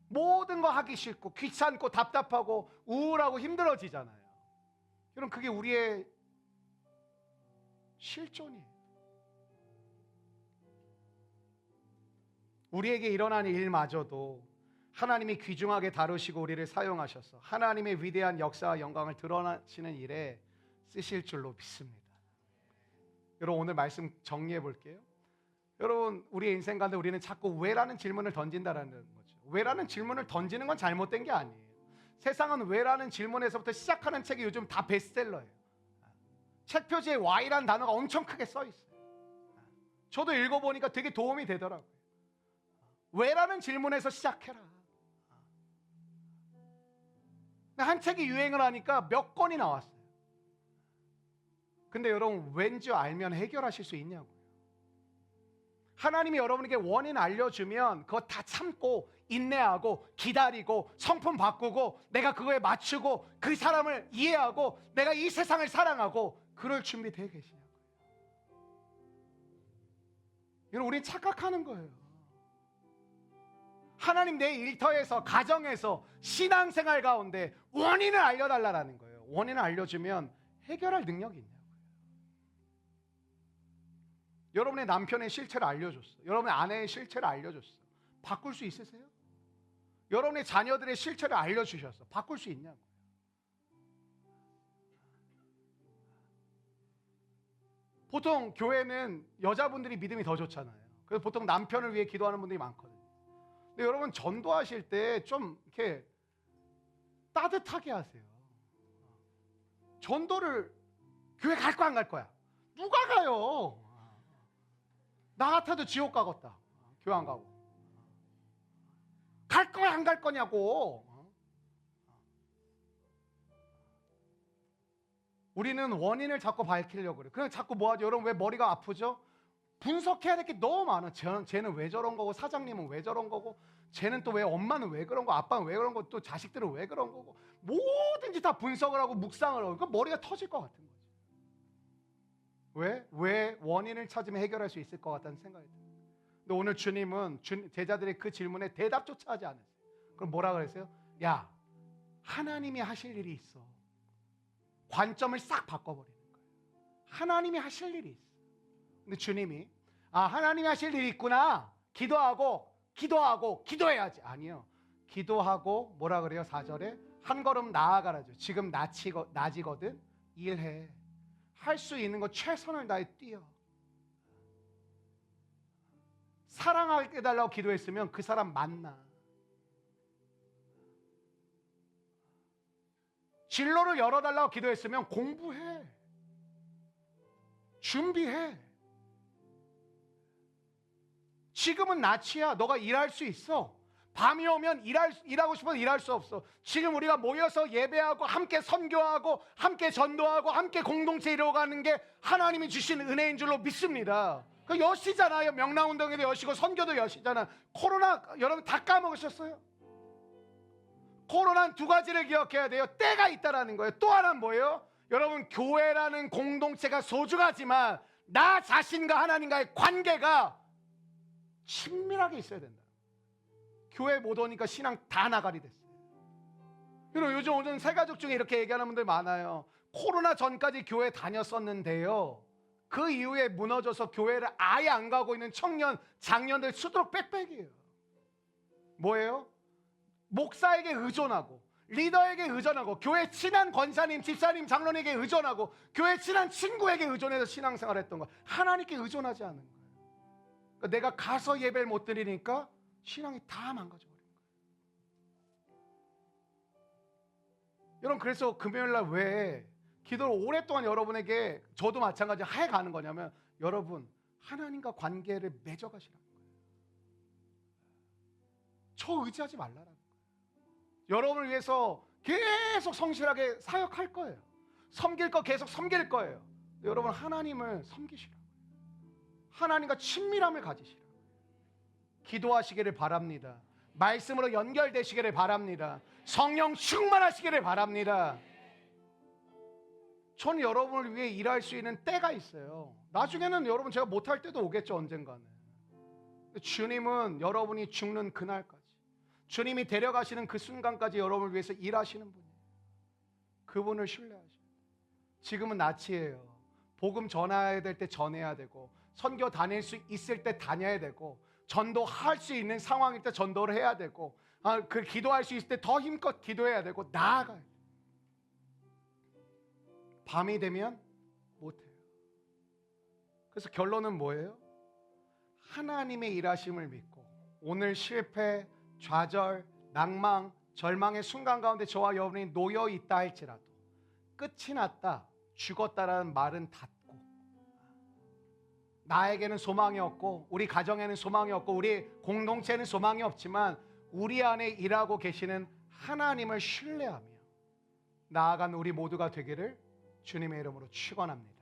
모든 거 하기 싫고 귀찮고 답답하고 우울하고 힘들어지잖아요. 여러분, 그게 우리의 실존이에요. 우리에게 일어나는 일마저도 하나님이 귀중하게 다루시고 우리를 사용하셔서 하나님의 위대한 역사와 영광을 드러나시는 일에 쓰실 줄로 믿습니다. 여러분, 오늘 말씀 정리해 볼게요. 여러분, 우리의 인생 가운데 우리는 자꾸 왜라는 질문을 던진다라는 거죠. 왜라는 질문을 던지는 건 잘못된 게 아니에요. 세상은 왜라는 질문에서부터 시작하는 책이 요즘 다 베스트셀러예요. 책 표지에 Y라는 단어가 엄청 크게 써 있어요. 저도 읽어보니까 되게 도움이 되더라고요. 왜라는 질문에서 시작해라. 한 책이 유행을 하니까 몇 권이 나왔어요. 근데 여러분, 왠지 알면 해결하실 수 있냐고요. 하나님이 여러분에게 원인 알려주면 그거 다 참고 인내하고 기다리고 성품 바꾸고 내가 그거에 맞추고 그 사람을 이해하고 내가 이 세상을 사랑하고 그럴 준비 되어 계시냐고요. 여러분, 우린 착각하는 거예요. 하나님 내 일터에서, 가정에서, 신앙생활 가운데 원인을 알려달라는 거예요. 원인을 알려주면 해결할 능력이 있냐고요. 여러분의 남편의 실체를 알려줬어. 여러분의 아내의 실체를 알려줬어. 바꿀 수 있으세요? 여러분의 자녀들의 실체를 알려주셨어. 바꿀 수 있냐고요. 보통 교회는 여자분들이 믿음이 더 좋잖아요. 그래서 보통 남편을 위해 기도하는 분들이 많거든요. 근데 여러분, 전도하실 때 좀 이렇게 따뜻하게 하세요. 전도를 교회 갈 거야 안 갈 거야? 누가 가요? 나 같아도 지옥 가겠다. 교회 안 가고. 갈 거야 안 갈 거냐고. 우리는 원인을 자꾸 밝히려고 그래요. 그냥 자꾸 뭐 하죠? 여러분, 왜 머리가 아프죠? 분석해야 될 게 너무 많아. 쟤는 왜 저런 거고, 사장님은 왜 저런 거고, 쟤는 또 왜, 엄마는 왜 그런 거, 아빠는 왜 그런 거, 또 자식들은 왜 그런 거고, 뭐든지 다 분석을 하고 묵상을 하고, 그러니까 머리가 터질 것 같은 거죠. 왜 원인을 찾으면 해결할 수 있을 것 같다는 생각이 들어요. 근데 오늘 주님은 제자들의 그 질문에 대답조차 하지 않으세요. 그럼 뭐라 그랬어요? 야, 하나님이 하실 일이 있어. 관점을 싹 바꿔버리는 거예요. 하나님이 하실 일이 있어. 근데 주님이 하나님이 하실 일이 있구나. 기도해야지. 아니요. 기도하고 뭐라 그래요? 4절에 한 걸음 나아가라죠. 지금 낮이거든. 일해. 할 수 있는 거 최선을 다해 뛰어. 사랑하게 해달라고 기도했으면 그 사람 만나. 진로를 열어달라고 기도했으면 공부해. 준비해. 지금은 낮이야. 너가 일할 수 있어. 밤이 오면 일하고 싶어도 일할 수 없어. 지금 우리가 모여서 예배하고 함께 선교하고 함께 전도하고 함께 공동체 이루어가는 게 하나님이 주신 은혜인 줄로 믿습니다. 그 여시잖아요. 명랑운동에도 여시고 선교도 여시잖아. 코로나 여러분 다 까먹으셨어요? 코로나는 두 가지를 기억해야 돼요. 때가 있다라는 거예요. 또 하나는 뭐예요? 여러분, 교회라는 공동체가 소중하지만 나 자신과 하나님과의 관계가 친밀하게 있어야 된다. 교회 못 오니까 신앙 다 나가리 됐어요. 그리고 요즘 새가족 중에 이렇게 얘기하는 분들 많아요. 코로나 전까지 교회 다녔었는데요, 그 이후에 무너져서 교회를 아예 안 가고 있는 청년, 장년들 수두룩 빽빽이에요. 뭐예요? 목사에게 의존하고, 리더에게 의존하고, 교회 친한 권사님, 집사님, 장로님에게 의존하고, 교회 친한 친구에게 의존해서 신앙생활을 했던 거예요. 하나님께 의존하지 않는 거예요. 그러니까 내가 가서 예배를 못 드리니까 신앙이 다 망가져 버린 거예요. 여러분, 그래서 금요일날 왜 기도를 오랫동안 여러분에게, 저도 마찬가지 해가는 거냐면, 여러분 하나님과 관계를 맺어가시라는 거예요. 저 의지하지 말라라는 거예요. 여러분을 위해서 계속 성실하게 사역할 거예요. 섬길 거 계속 섬길 거예요. 여러분, 하나님을 섬기시라고요. 하나님과 친밀함을 가지시라고요. 기도하시기를 바랍니다. 말씀으로 연결되시기를 바랍니다. 성령 충만하시기를 바랍니다. 저는 여러분을 위해 일할 수 있는 때가 있어요. 나중에는 여러분 제가 못할 때도 오겠죠, 언젠가는. 주님은 여러분이 죽는 그날까지, 주님이 데려가시는 그 순간까지 여러분을 위해서 일하시는 분이에요. 그분을 신뢰하셔요. 지금은 낯이에요. 복음 전해야 될 때 전해야 되고, 선교 다닐 수 있을 때 다녀야 되고, 전도할 수 있는 상황일 때 전도를 해야 되고, 그 기도할 수 있을 때 더 힘껏 기도해야 되고, 나아가요. 밤이 되면 못해요. 그래서 결론은 뭐예요? 하나님의 일하심을 믿고 오늘 실패, 좌절, 낭망, 절망의 순간 가운데 저와 여러분이 놓여 있다 할지라도 끝이 났다, 죽었다라는 말은 닫고, 나에게는 소망이 없고 우리 가정에는 소망이 없고 우리 공동체는 소망이 없지만 우리 안에 일하고 계시는 하나님을 신뢰하며 나아간 우리 모두가 되기를 주님의 이름으로 축원합니다.